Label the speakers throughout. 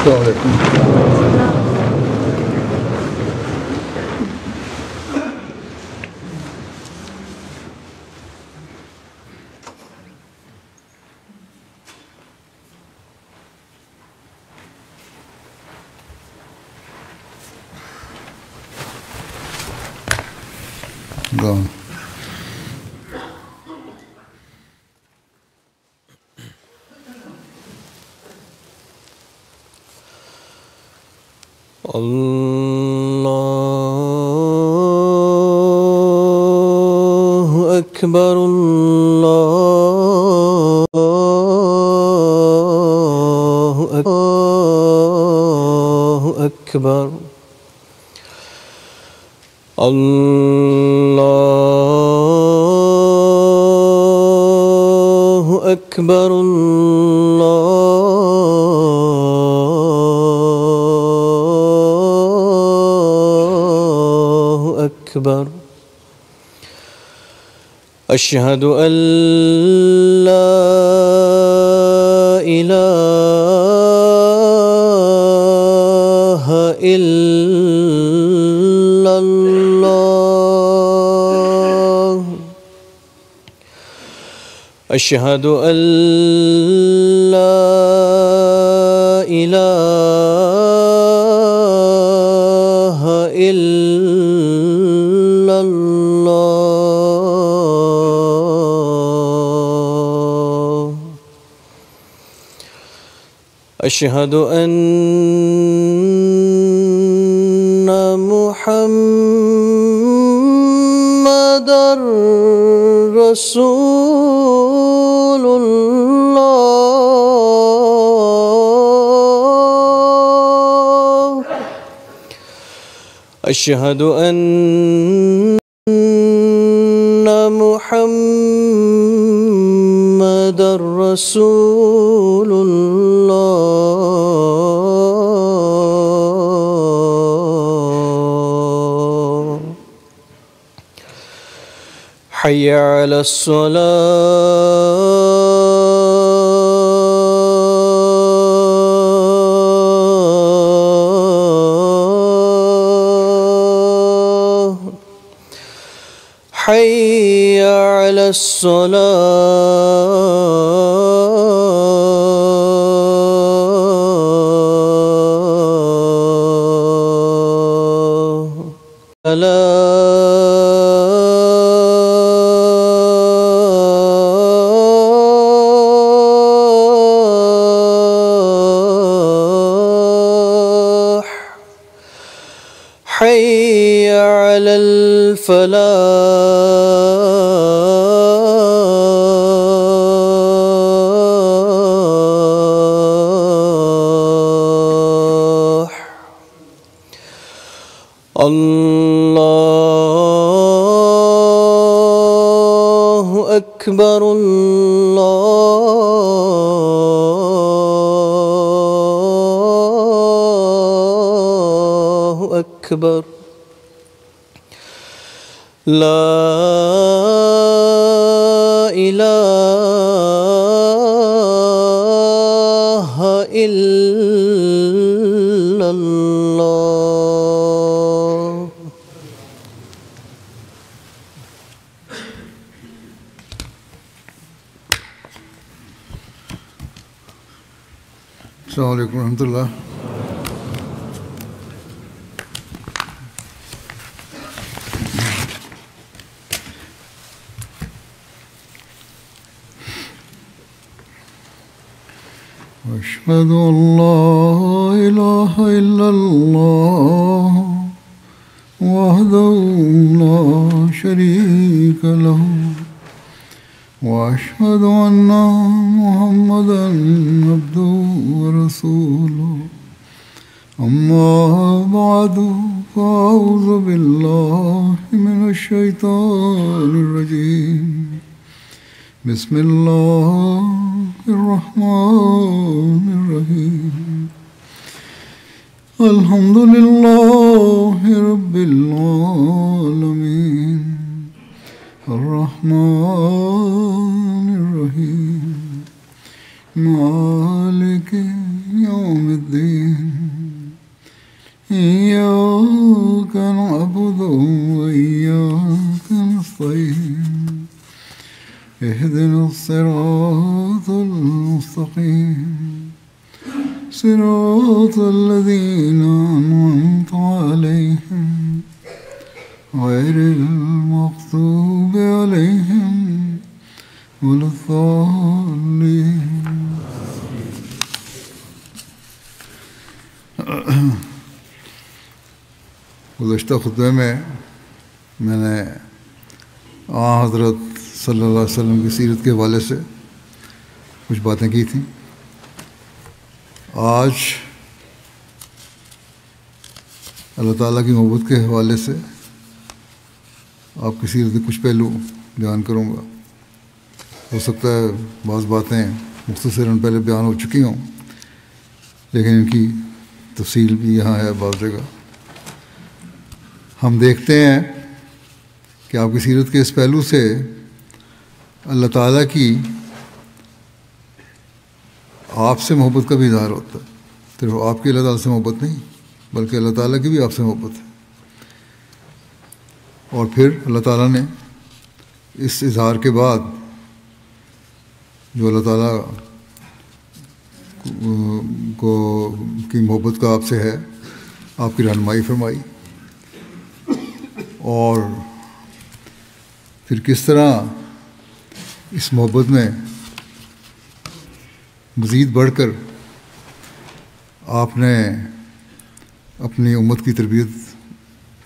Speaker 1: السلام علیکم.
Speaker 2: اللہ اکبر اللہ اکبر اللہ اکبر أكبر. أشهد أن لا إله إلا الله. أشهد أن لا إله إلا الله. أشهد أن محمدًا رسول الله. أشهد أن محمدًا رسول الله. حي على الصلاة. حي على الصلاة. حي على الفلاح. الله أكبر الله أكبر. لا إله إلا الله.
Speaker 1: السلام علیکم ورحمۃ اللہ. أشهد أن لا إله إلا الله وحده لا شريك له وأشهد أن محمدًا عبده ورسوله. أما بعد فأعوذ بالله من الشيطان الرجيم. بسم الله الرحمن الرحيم. الحمد لله رب العالمين. الرحمن الرحيم. مالك يوم الدين. وإياك نستعين اهدنا الصراط المستقيم صراط الذين أنعمت عليهم غير المغضوب عليهم ولا الضالين. گزشتہ خطبے میں نے حضرت صلی اللہ علیہ وسلم کی سیرت کے حوالے سے کچھ باتیں کی تھیں. آج اللہ تعالیٰ کی محبت کے حوالے سے آپ کی سیرت کے کچھ پہلو بیان کروں گا. ہو سکتا ہے بعض باتیں مختصراً پہلے بیان ہو چکی ہوں، لیکن ان کی تفصیل بھی یہاں ہے بعض جگہ. ہم دیکھتے ہیں کہ آپ کی سیرت کے اس پہلو سے اللہ تعالیٰ کی آپ سے محبت کا بھی اظہار ہوتا ہے. صرف آپ کی اللہ تعالیٰ سے محبت نہیں، بلکہ اللہ تعالیٰ کی بھی آپ سے محبت ہے. اور پھر اللہ تعالیٰ نے اس اظہار کے بعد جو اللہ تعالیٰ کی محبت کا آپ سے ہے، آپ کی رہنمائی فرمائی. اور پھر کس طرح اس محبت میں مزید بڑھ کر آپ نے اپنی امت کی تربیت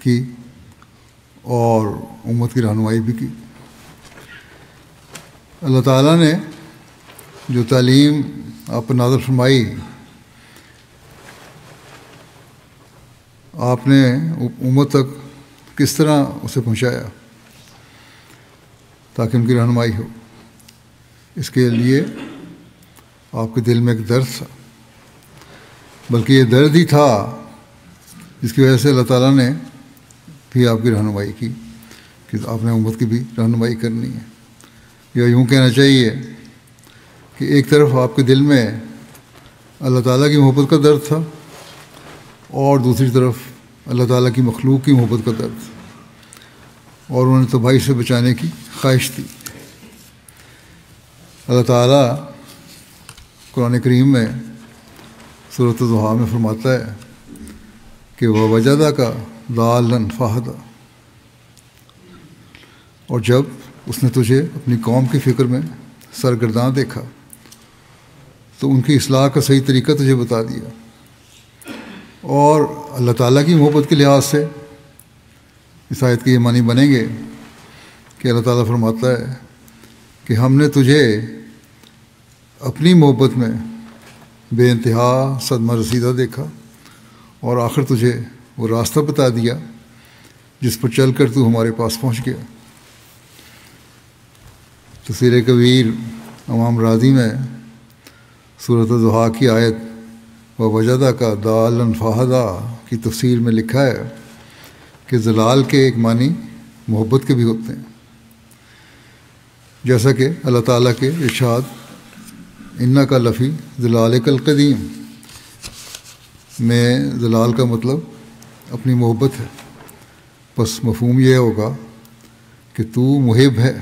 Speaker 1: کی اور امت کی رہنمائی بھی کی. اللہ تعالیٰ نے جو تعلیم آپ پر نازل فرمائی، آپ نے امت تک کس طرح اسے پہنچایا تاکہ ان کی رہنمائی ہو. اس کے لیے آپ کے دل میں ایک درد تھا، بلکہ یہ درد ہی تھا جس کی وجہ سے اللہ تعالیٰ نے بھی آپ کی رہنمائی کی کہ آپ نے امت کی بھی رہنمائی کرنی ہے. یا یوں کہنا چاہیے کہ ایک طرف آپ کے دل میں اللہ تعالیٰ کی محبت کا درد تھا اور دوسری طرف اللہ تعالیٰ کی مخلوق کی محبت کا درد، اور انہوں نے تباہی سے بچانے کی خواہش تھی. اللہ تعالیٰ قرآن کریم میں سورۃ الضحیٰ میں فرماتا ہے کہ وَوَجَدَكَ ضَالًّا فَہَدَىٰ، اور جب اس نے تجھے اپنی قوم کی فکر میں سرگرداں دیکھا تو ان کی اصلاح کا صحیح طریقہ تجھے بتا دیا. اور اللہ تعالیٰ کی محبت کے لحاظ سے اس آیت کے یہ معنی بنیں گے کہ اللہ تعالیٰ فرماتا ہے کہ ہم نے تجھے اپنی محبت میں بے انتہا صدمہ رسیدہ دیکھا اور آخر تجھے وہ راستہ بتا دیا جس پر چل کر تو ہمارے پاس پہنچ گیا. تفسیر کبیر امام راضی میں سورۃ الضحیٰ کی آیت وَوَجَدَكَ ضَالًّا فَہَدَىٰ کی تفسیر میں لکھا ہے کہ ضلال کے ایک معنی محبت کے بھی ہوتے ہیں، جیسا کہ اللہ تعالیٰ کے ارشاد اِنَّكَ لَفِي ضِلَالِكَ الْقَدِيمِ میں ضلال کا مطلب اپنی محبت ہے. بس مفہوم یہ ہوگا کہ تو محب ہے،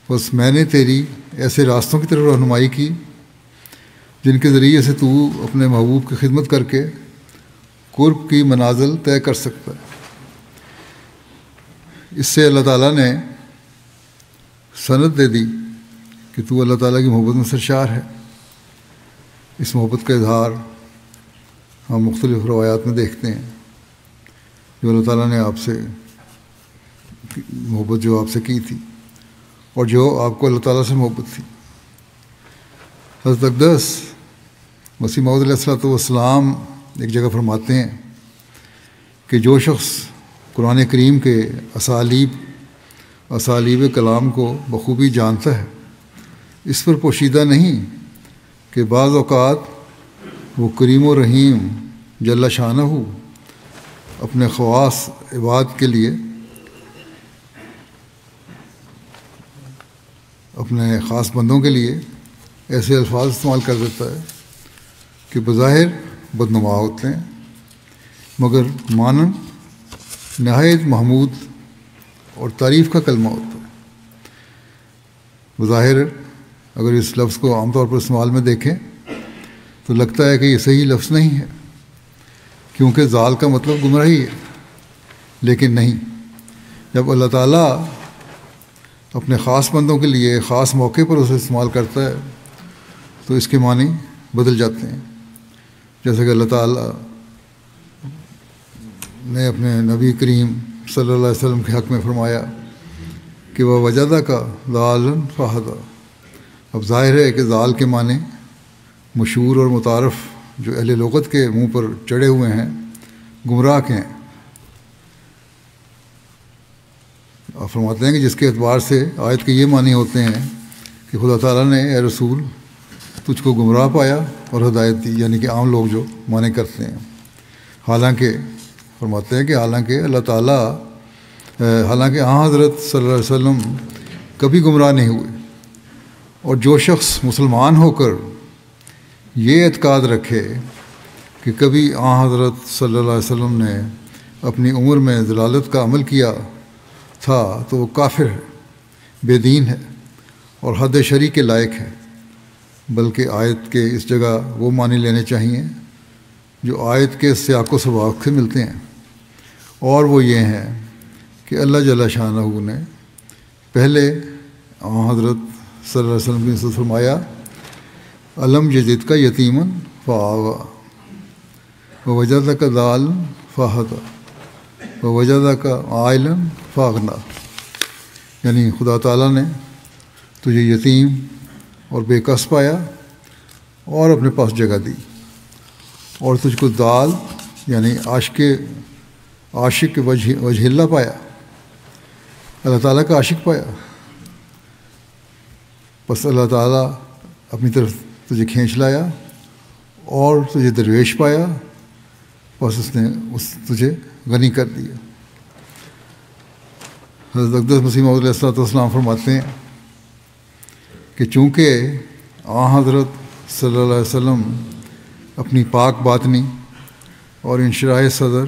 Speaker 1: بس میں نے تیری ایسے راستوں کی طرف رہنمائی کی جن کے ذریعے سے تو اپنے محبوب کی خدمت کر کے قرب کی منازل طے کر سکتا ہے. اس سے اللہ تعالیٰ نے سند دے دی کہ تو اللہ تعالیٰ کی محبت میں سرشار ہے. اس محبت کا اظہار ہم مختلف روایات میں دیکھتے ہیں جو اللہ تعالیٰ نے آپ سے محبت جو آپ سے کی تھی اور جو آپ کو اللہ تعالیٰ سے محبت تھی. حضرت اقدس مسیح موعود علیہ الصلوۃ والسلام ایک جگہ فرماتے ہیں کہ جو شخص قرآن کریم کے اسالیب کلام کو بخوبی جانتا ہے، اس پر پوشیدہ نہیں کہ بعض اوقات وہ کریم و رحیم جل شانہ اپنے خواص عباد کے لیے اپنے خاص بندوں کے لیے ایسے الفاظ استعمال کر دیتا ہے کہ بظاہر بدنما ہوتے ہیں مگر مانن نہایت محمود اور تعریف کا کلمہ ہوتا ہے۔ بظاہر اگر اس لفظ کو عام طور پر استعمال میں دیکھیں تو لگتا ہے کہ یہ صحیح لفظ نہیں ہے، کیونکہ ضال کا مطلب گمراہی ہے، لیکن نہیں۔ جب اللہ تعالیٰ اپنے خاص بندوں کے لیے خاص موقع پر اسے استعمال کرتا ہے تو اس کے معنی بدل جاتے ہیں، جیسے کہ اللہ تعالیٰ نے اپنے نبی کریم صلی اللہ علیہ وسلم کے حق میں فرمایا کہ وہ وجدہ کا ضالًا فہدیٰ۔ اب ظاہر ہے کہ ضال کے معنی مشہور اور متعارف جو اہل لغت کے منہ پر چڑھے ہوئے ہیں، گمراہ کے ہیں۔ آپ فرماتے ہیں کہ جس کے اعتبار سے آیت کے یہ معنی ہوتے ہیں کہ خدا تعالیٰ نے اے رسول تجھ کو گمراہ پایا اور ہدایت دی، یعنی کہ عام لوگ جو معنی کرتے ہیں۔ حالانکہ فرماتے ہیں کہ حالانکہ اللہ تعالیٰ حالانکہ حضرت صلی اللہ علیہ وسلم کبھی گمراہ نہیں ہوئے، اور جو شخص مسلمان ہو کر یہ اعتقاد رکھے کہ کبھی حضرت صلی اللہ علیہ وسلم نے اپنی عمر میں ضلالت کا عمل کیا تھا تو وہ کافر ہے، بے دین ہے اور حد شرعی کے لائق ہے۔ بلکہ آیت کے اس جگہ وہ معنی لینے چاہیے جو آیت کے سیاق و سباق سے ملتے ہیں، اور وہ یہ ہیں کہ اللہ جل شانہ نے پہلے حضرت صلی اللہ علیہ وسلم نے فرمایا علم یجد کا یتیمن فآویٰ ووجدک ضالًا فہدیٰ ووجدک عائلاً فاغنیٰ، یعنی خدا تعالیٰ نے تجھے یتیم اور بے کس پایا اور اپنے پاس جگہ دی، اور تجھ کو ضال یعنی عاشق وجہ اللہ پایا، اللہ تعالیٰ کا عاشق پایا۔ بس اللہ تعالیٰ اپنی طرف تجھے کھینچ لایا اور تجھے درویش پایا، بس اس نے تجھے غنی کر دیا۔ حضرت اقدس مسیح موعود علیہ السلام فرماتے ہیں کہ چونکہ حضرت صلی اللہ علیہ وسلم اپنی پاک باطنی اور انشراح صدر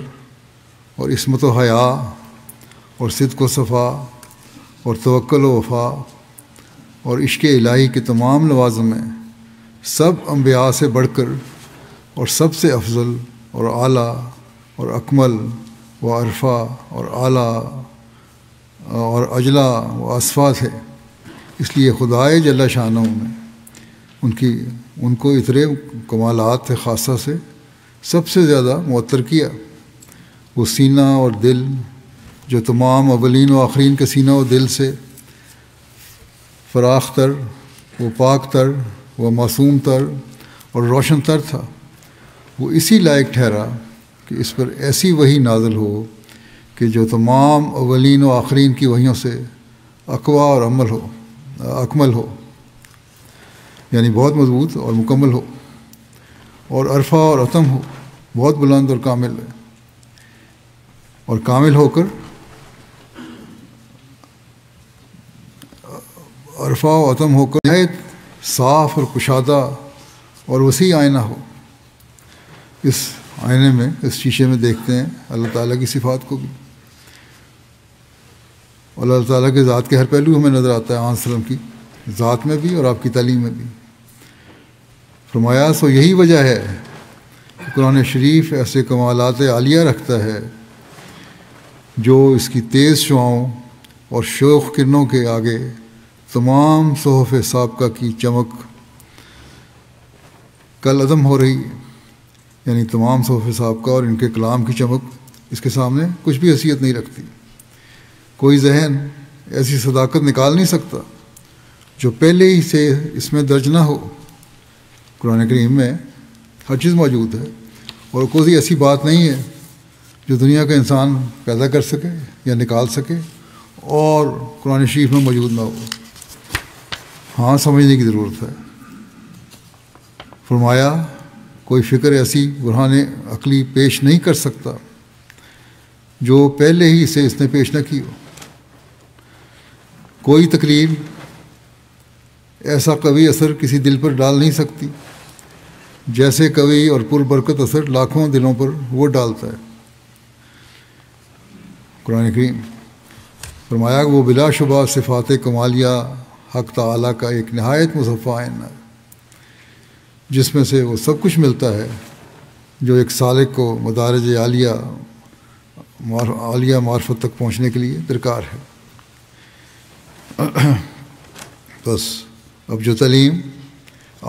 Speaker 1: اور عصمت و حیا اور صدق و صفا اور توکل و وفا اور عشق الہی کے تمام لوازم میں سب انبیاء سے بڑھ کر اور سب سے افضل اور اعلیٰ اور اکمل و عرفہ اور اعلیٰ اور اجلا و اصفا تھے، اس لیے خدائے جل شانہ نے ان کو اتنے کمالات خاصہ سے سب سے زیادہ معطر کیا۔ وہ سینہ اور دل جو تمام اولین و آخرین کے سینہ و دل سے فراخ تر، وہ پاک تر، وہ معصوم تر اور روشن تر تھا، وہ اسی لائق ٹھہرا کہ اس پر ایسی وحی نازل ہو کہ جو تمام اولین و آخرین کی وحیوں سے اقوا اور اکمل ہو، یعنی بہت مضبوط اور مکمل ہو، اور عرفہ اور اتم ہو، بہت بلند اور کامل ہے، اور کامل ہو کر عرفہ و اتم ہو کر نہایت صاف اور کشادہ اور وسیع آئینہ ہو۔ اس آئینے میں، اس شیشے میں دیکھتے ہیں اللہ تعالیٰ کی صفات کو بھی، اور اللہ تعالیٰ کے ذات کے ہر پہلو ہمیں نظر آتا ہے، آن وسلم کی ذات میں بھی اور آپ کی تعلیم میں بھی۔ فرمایا سو یہی وجہ ہے کہ قرآن شریف ایسے کمالات عالیہ رکھتا ہے جو اس کی تیز شعاؤں اور شوخ کرنوں کے آگے تمام صحف سابقہ کی چمک کل عدم ہو رہی ہے، یعنی تمام صحف سابقہ اور ان کے کلام کی چمک اس کے سامنے کچھ بھی حیثیت نہیں رکھتی۔ کوئی ذہن ایسی صداقت نکال نہیں سکتا جو پہلے ہی سے اس میں درج نہ ہو۔ قرآن کریم میں ہر چیز موجود ہے، اور کوئی ایسی بات نہیں ہے جو دنیا کا انسان پیدا کر سکے یا نکال سکے اور قرآن شریف میں موجود نہ ہو۔ ہاں سمجھنے کی ضرورت ہے۔ فرمایا کوئی فکر ایسی برہان عقلی پیش نہیں کر سکتا جو پہلے ہی سے اس نے پیش نہ کی ہو۔ کوئی تقریر ایسا قوی اثر کسی دل پر ڈال نہیں سکتی جیسے قوی اور پربرکت اثر لاکھوں دلوں پر وہ ڈالتا ہے۔ قرآن کریم فرمایا کہ وہ بلا شبہ صفات کمالیہ حق تعالیٰ کا ایک نہایت مصفہ عین ہے، جس میں سے وہ سب کچھ ملتا ہے جو ایک سالک کو مدارج عالیہ معرفت تک پہنچنے کے لیے درکار ہے۔ بس اب جو تعلیم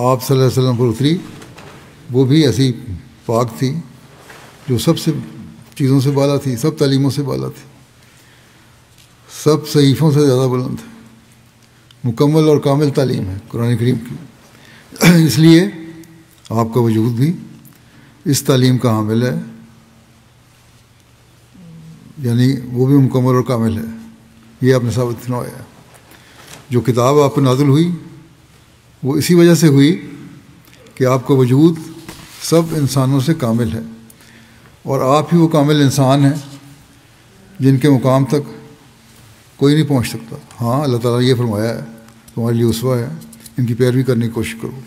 Speaker 1: آپ صلی اللہ علیہ وسلم پر اتری وہ بھی ایسی پاک تھی جو سب سے چیزوں سے بالا تھی، سب تعلیموں سے بالا تھی، سب صحیفوں سے زیادہ بلند ہے، مکمل اور کامل تعلیم ہے قرآن کریم کی۔ اس لیے آپ کا وجود بھی اس تعلیم کا حامل ہے، یعنی وہ بھی مکمل اور کامل ہے۔ یہ آپ نے ثابت فرمایا ہے۔ جو کتاب آپ پر نازل ہوئی وہ اسی وجہ سے ہوئی کہ آپ کا وجود سب انسانوں سے کامل ہے، اور آپ ہی وہ کامل انسان ہیں جن کے مقام تک کوئی نہیں پہنچ سکتا۔ ہاں، اللہ تعالیٰ نے یہ فرمایا ہے تمہارے لیے اسوہ ہے، ان کی پیروی کرنے کی کوشش کرو۔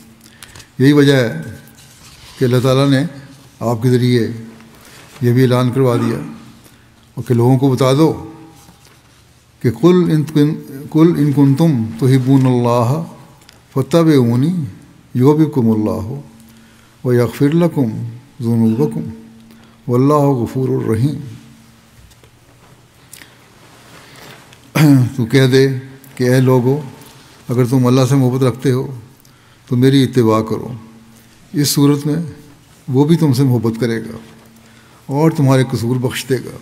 Speaker 1: یہی وجہ ہے کہ اللہ تعالیٰ نے آپ کے ذریعے یہ بھی اعلان کروا دیا اور کہ لوگوں کو بتا دو کہ قل ان کنتم تحبون اللہ فاتبعونی یحببکم اللہ ویغفر لکم ذنوبکم واللہ غفور الرحیم۔ تو کہہ دے کہ اے لوگو، اگر تم اللہ سے محبت رکھتے ہو تو میری اتباع کرو، اس صورت میں وہ بھی تم سے محبت کرے گا اور تمہارے قصور بخش دے گا،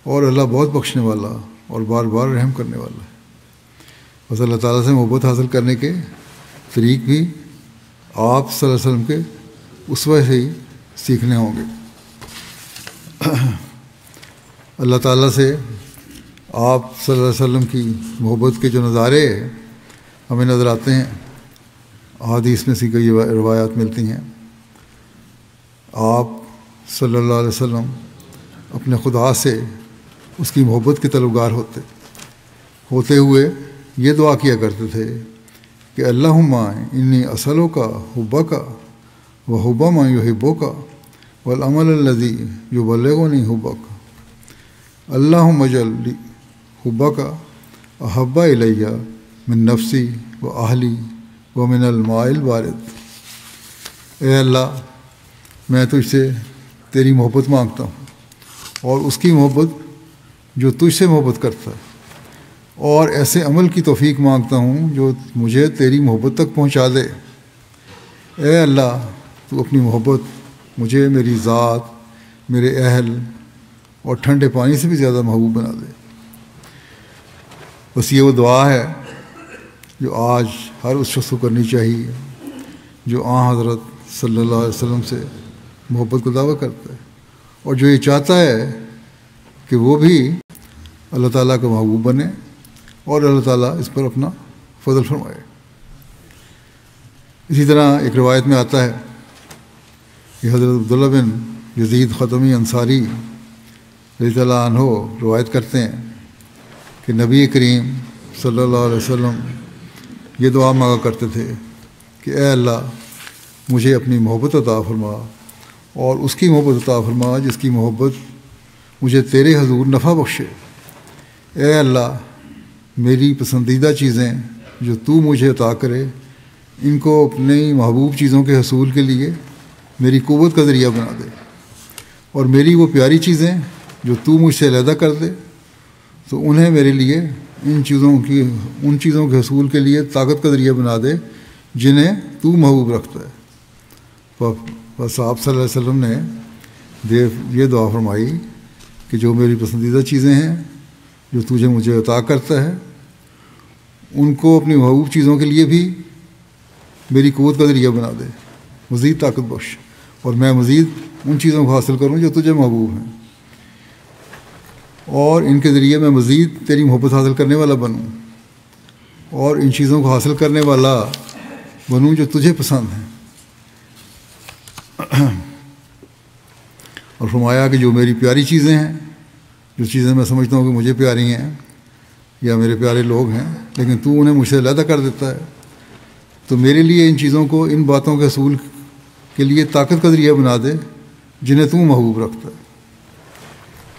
Speaker 1: اور اللہ بہت بخشنے والا اور بار بار رحم کرنے والا ہے۔ بس اللہ تعالیٰ سے محبت حاصل کرنے کے طریق بھی آپ صلی اللہ علیہ وسلم کے اسوہ سے ہی سیکھنے ہوں گے۔ اللہ تعالیٰ سے آپ صلی اللہ علیہ وسلم کی محبت کے جو نظارے ہمیں نظر آتے ہیں، احادیث میں سے کئی روایات ملتی ہیں۔ آپ صلی اللہ علیہ وسلم اپنے خدا سے اس کی محبت کے طلبگار ہوتے ہوئے یہ دعا کیا کرتے تھے کہ اللہم انی اسألک حبک و حب من یحبک والعمل الذی یبلغنی حبک اللہم اجعل حبک احب الی من نفسی و اہلی و من الماء البارد۔ اے اللہ، میں تجھ سے تیری محبت مانگتا ہوں اور اس کی محبت جو تجھ سے محبت کرتا ہے، اور ایسے عمل کی توفیق مانگتا ہوں جو مجھے تیری محبت تک پہنچا دے۔ اے اللہ، تو اپنی محبت مجھے میری ذات، میرے اہل اور ٹھنڈے پانی سے بھی زیادہ محبوب بنا دے۔ بس یہ وہ دعا ہے جو آج ہر اس شخص کو کرنی چاہیے جو حضرت صلی اللہ علیہ وسلم سے محبت کا دعویٰ کرتا ہے، اور جو یہ چاہتا ہے کہ وہ بھی اللہ تعالیٰ کا محبوب بنے اور اللہ تعالیٰ اس پر اپنا فضل فرمائے۔ اسی طرح ایک روایت میں آتا ہے کہ حضرت عبداللہ بن یزید ختمی انصاری رضی اللہ عنہ روایت کرتے ہیں کہ نبی کریم صلی اللہ علیہ وسلم یہ دعا مانگا کرتے تھے کہ اے اللہ، مجھے اپنی محبت عطا فرما اور اس کی محبت عطا فرما جس کی محبت مجھے تیرے حضور نفع بخشے۔ اے اللہ، میری پسندیدہ چیزیں جو تو مجھے عطا کرے ان کو اپنی محبوب چیزوں کے حصول کے لیے میری قوت کا ذریعہ بنا دے، اور میری وہ پیاری چیزیں جو تو مجھ سے علیحدہ کر دے تو انہیں میرے لیے ان چیزوں کے حصول کے لیے طاقت کا ذریعہ بنا دے جنہیں تو محبوب رکھتا ہے۔ بس آپ صلی اللہ علیہ وسلم نے یہ دعا فرمائی کہ جو میری پسندیدہ چیزیں ہیں جو تجھے مجھے عطا کرتا ہے ان کو اپنی محبوب چیزوں کے لیے بھی میری قوت کا ذریعہ بنا دے، مزید طاقت بخش، اور میں مزید ان چیزوں کو حاصل کروں جو تجھے محبوب ہیں، اور ان کے ذریعے میں مزید تیری محبت حاصل کرنے والا بنوں اور ان چیزوں کو حاصل کرنے والا بنوں جو تجھے پسند ہیں۔ اور فرمایا کہ جو میری پیاری چیزیں ہیں، جو چیزیں میں سمجھتا ہوں کہ مجھے پیاری ہیں یا میرے پیارے لوگ ہیں لیکن تو انہیں مجھ سے علیحدہ کر دیتا ہے، تو میرے لیے ان چیزوں کو، ان باتوں کے حصول کے لیے طاقت کا ذریعہ بنا دے جنہیں تو محبوب رکھتا ہے۔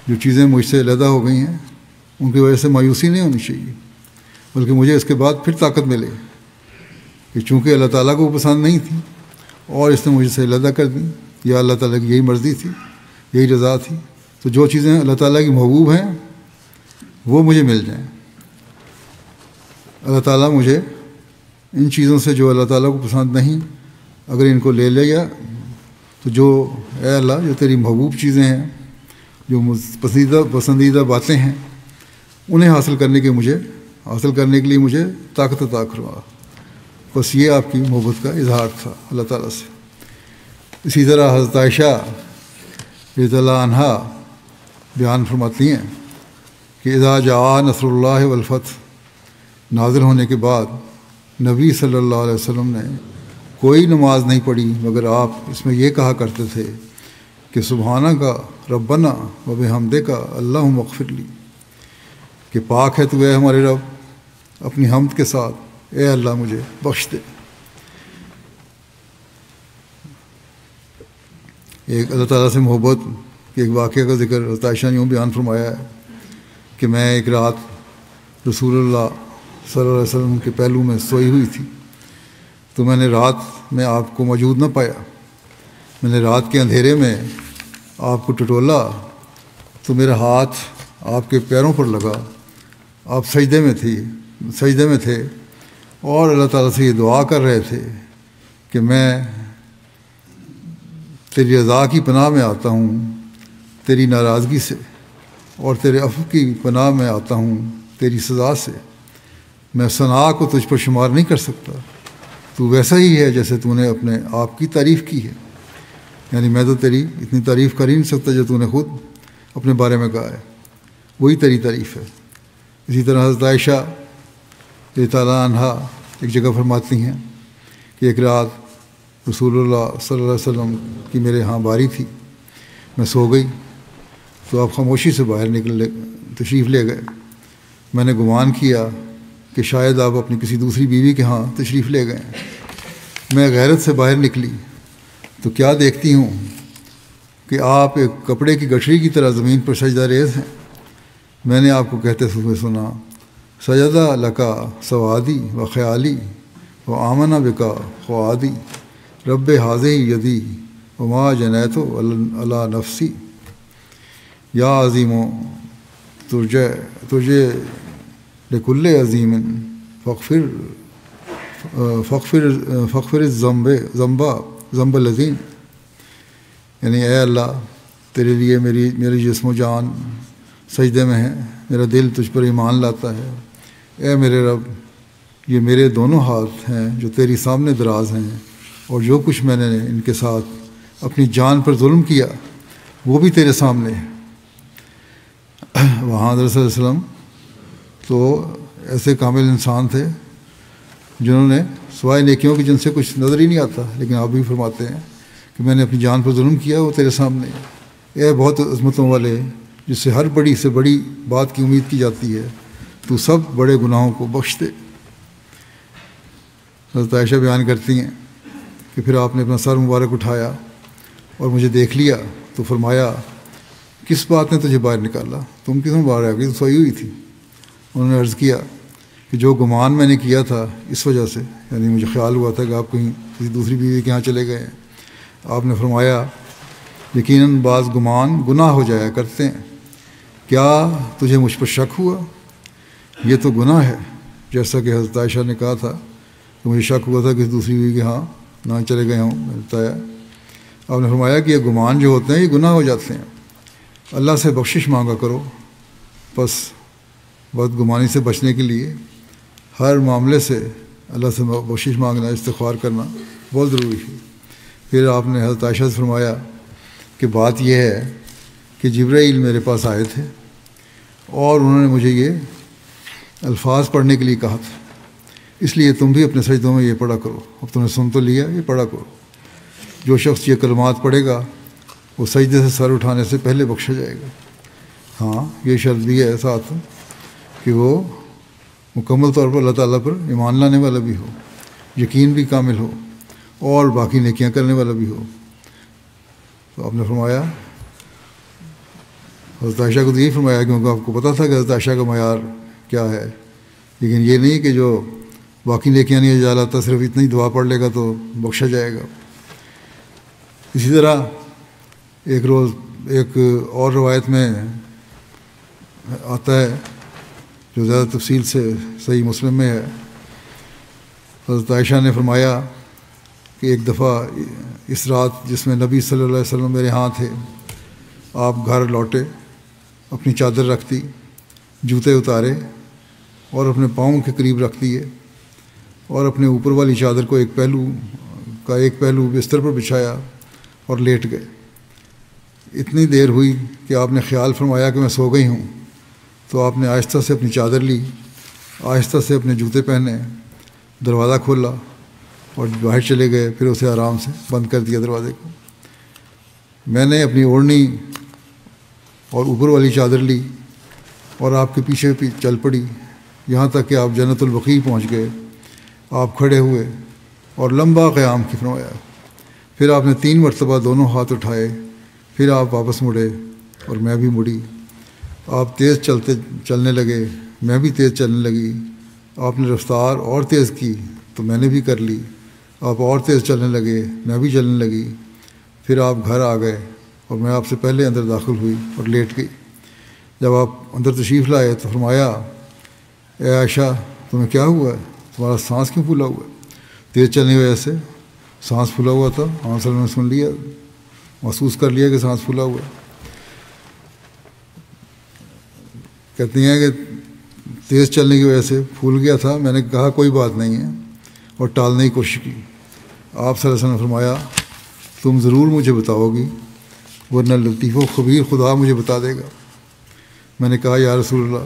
Speaker 1: جو چیزیں مجھ سے علیحدہ ہو گئی ہیں ان کی وجہ سے مایوسی نہیں ہونی چاہیے، بلکہ مجھے اس کے بعد پھر طاقت ملے کہ چونکہ اللہ تعالیٰ کو پسند نہیں تھی اور اس نے مجھے سے علیحدہ کر دی، یا اللہ تعالیٰ کی یہی مرضی تھی، یہی رضا تھی، تو جو چیزیں اللہ تعالیٰ کی محبوب ہیں وہ مجھے مل جائیں۔ اللہ تعالیٰ مجھے ان چیزوں سے جو اللہ تعالیٰ کو پسند نہیں، اگر ان کو لے لیا تو جو اے اللہ جو تیری محبوب چیزیں ہیں، جو پسندیدہ باتیں ہیں، انہیں حاصل کرنے کے لیے مجھے طاقت عطا کروا۔ بس یہ آپ کی محبت کا اظہار تھا اللہ تعالیٰ سے۔ اسی طرح حضرت عائشہ رضی اللہ عنہا بیان فرماتی ہیں کہ اذا جاء نصر اللہ والفتح نازل ہونے کے بعد نبی صلی اللہ علیہ وسلم نے کوئی نماز نہیں پڑھی مگر آپ اس میں یہ کہا کرتے تھے کہ سبحانہ کا ربنا و بحمدہ کا اللہم اغفر لی، کہ پاک ہے تو اے ہمارے رب اپنی حمد کے ساتھ اے اللہ مجھے بخش دے۔ ایک اللہ تعالیٰ سے محبت کے ایک واقعہ کا ذکر حضرت عائشہ نے یوں بیان فرمایا ہے کہ میں ایک رات رسول اللہ صلی اللہ علیہ وسلم کے پہلو میں سوئی ہوئی تھی، تو میں نے رات میں آپ کو موجود نہ پایا۔ میں نے رات کے اندھیرے میں آپ کو ٹٹولا تو میرا ہاتھ آپ کے پیروں پر لگا، آپ سجدے میں تھے اور اللہ تعالیٰ سے یہ دعا کر رہے تھے کہ میں تیری رضا کی پناہ میں آتا ہوں تیری ناراضگی سے، اور تیرے عفو کی پناہ میں آتا ہوں تیری سزا سے۔ میں ثنا کو تجھ پر شمار نہیں کر سکتا، تو ویسا ہی ہے جیسے تو نے اپنے آپ کی تعریف کی ہے، یعنی میں تو تیری اتنی تعریف کر ہی نہیں سکتا جو تو نے خود اپنے بارے میں کہا ہے، وہی تیری تعریف ہے۔ اسی طرح حضرت عائشہ رضی اللہ عنہا ایک جگہ فرماتی ہیں کہ ایک رات رسول اللہ صلی اللہ علیہ وسلم کی میرے ہاں باری تھی، میں سو گئی تو آپ خاموشی سے باہر تشریف لے گئے۔ میں نے گمان کیا کہ شاید آپ اپنی کسی دوسری بیوی کے ہاں تشریف لے گئے ہیں۔ میں غیرت سے باہر نکلی تو کیا دیکھتی ہوں کہ آپ ایک کپڑے کی گٹھری کی طرح زمین پر سجدہ ریز ہیں۔ میں نے آپ کو کہتے ہوئے سنا سجدہ لکا سوادی و خیالی و آمنہ بکا خوادی رب حاضی یدی وما جنیت علی نفسی یا عظیم و ترجے لکل عظیم فغفر ذنب العظیم، یعنی اے اللہ تیرے لیے میری جسم و جان سجدے میں ہے، میرا دل تجھ پر ایمان لاتا ہے۔ اے میرے رب یہ میرے دونوں ہاتھ ہیں جو تیری سامنے دراز ہیں، اور جو کچھ میں نے ان کے ساتھ اپنی جان پر ظلم کیا وہ بھی تیرے سامنے ہے۔ وہاں حضرت صلی اللہ علیہ وسلم تو ایسے کامل انسان تھے جنہوں نے سوائے نیکیوں کی جن سے کچھ نظر ہی نہیں آتا، لیکن آپ بھی فرماتے ہیں کہ میں نے اپنی جان پر ظلم کیا وہ تیرے سامنے ہے۔ اے بہت عظمتوں والے جس سے ہر بڑی سے بڑی بات کی امید کی جاتی ہے، تو سب بڑے گناہوں کو بخش دے۔ حضرت عائشہ بیان کرتی ہیں کہ پھر آپ نے اپنا سر مبارک اٹھایا اور مجھے دیکھ لیا تو فرمایا کس بات نے تجھے باہر نکالا، تم کس میں باہر آ گئی، تو سوئی ہوئی تھی۔ انہوں نے عرض کیا کہ جو گمان میں نے کیا تھا اس وجہ سے، یعنی مجھے خیال ہوا تھا کہ آپ کہیں کسی دوسری بیوی کے یہاں چلے گئے ہیں۔ آپ نے فرمایا یقیناً بعض گمان گناہ ہو جایا کرتے ہیں، کیا تجھے مجھ پر شک ہوا؟ یہ تو گناہ ہے، جیسا کہ حضرت عائشہ نے کہا تھا کہ مجھے شک ہوا تھا کہ دوسری بیوی کے ہاں نہ چلے گئے ہوں۔ میں نے بتایا، آپ نے فرمایا کہ یہ گمان جو ہوتے ہیں یہ گناہ ہو جاتے ہیں، اللہ سے بخشش مانگا کرو۔ بس بدگمانی سے بچنے کے لیے ہر معاملے سے اللہ سے بخشش مانگنا، استغفار کرنا بہت ضروری ہے۔ پھر آپ نے حضرت عائشہ سے فرمایا کہ بات یہ ہے کہ جبرائیل میرے پاس آئے تھے اور انہوں نے مجھے یہ الفاظ پڑھنے کے لیے کہا تھا، اس لیے تم بھی اپنے سجدوں میں یہ پڑھا کرو۔ اب تم نے سن تو لیا، یہ پڑھا کرو۔ جو شخص یہ کلمات پڑھے گا وہ سجدے سے سر اٹھانے سے پہلے بخشا جائے گا۔ ہاں یہ شرط بھی ہے ساتھ کہ وہ مکمل طور پر اللہ تعالیٰ پر ایمان لانے والا بھی ہو، یقین بھی کامل ہو، اور باقی نیکیاں کرنے والا بھی ہو۔ تو آپ نے فرمایا حضرت عائشہ کو تو یہی فرمایا کیونکہ آپ کو پتہ تھا کہ حضرت عائشہ کا معیار کیا ہے، لیکن یہ نہیں کہ جو باقی نیکیاں نہیں جا لاتا صرف اتنی دعا پڑھ لے گا تو بخشا جائے گا۔ اسی طرح ایک روز ایک اور روایت میں آتا ہے جو زیادہ تفصیل سے صحیح مسلم میں ہے، حضرت عائشہ نے فرمایا کہ ایک دفعہ اس رات جس میں نبی صلی اللہ علیہ وسلم میرے ہاں تھے، آپ گھر لوٹے، اپنی چادر رکھ دی، جوتے اتارے اور اپنے پاؤں کے قریب رکھ دیے اور اپنے اوپر والی چادر کو ایک پہلو بستر پر بچھایا اور لیٹ گئے۔ اتنی دیر ہوئی کہ آپ نے خیال فرمایا کہ میں سو گئی ہوں، تو آپ نے آہستہ سے اپنی چادر لی، آہستہ سے اپنے جوتے پہنے، دروازہ کھولا اور باہر چلے گئے، پھر اسے آرام سے بند کر دیا دروازے کو۔ میں نے اپنی اوڑھنی اور اوپر والی چادر لی اور آپ کے پیچھے چل پڑی، یہاں تک کہ آپ جنت البقیع پہنچ گئے۔ آپ کھڑے ہوئے اور لمبا قیام کی فرمایا، پھر آپ نے 3 مرتبہ دونوں ہاتھ اٹھائے، پھر آپ واپس مڑے اور میں بھی مڑی۔ آپ تیز چلنے لگے، میں بھی تیز چلنے لگی۔ آپ نے رفتار اور تیز کی تو میں نے بھی کر لی۔ آپ اور تیز چلنے لگے، میں بھی چلنے لگی۔ پھر آپ گھر آ گئے اور میں آپ سے پہلے اندر داخل ہوئی اور لیٹ گئی۔ جب آپ اندر تشریف لائے تو فرمایا، اے عائشہ تمہیں کیا ہوا ہے؟ تمہارا سانس کیوں پھولا ہوا ہے؟ تیز چلنے کی وجہ سے سانس پھولا ہوا تھا۔ آپ صلی اللہ علیہ وسلم نے سن لیا، محسوس کر لیا کہ سانس پھولا ہوا ہے۔ کہتی ہیں کہ تیز چلنے کی وجہ سے پھول گیا تھا۔ میں نے کہا کوئی بات نہیں ہے اور ٹالنے کی کوشش کی۔ آپ صلی اللہ علیہ وسلم نے فرمایا، تم ضرور مجھے بتاؤ گی ورنہ لطیف و خبیر خدا مجھے بتا دے گا۔ میں نے کہا یا رسول اللہ،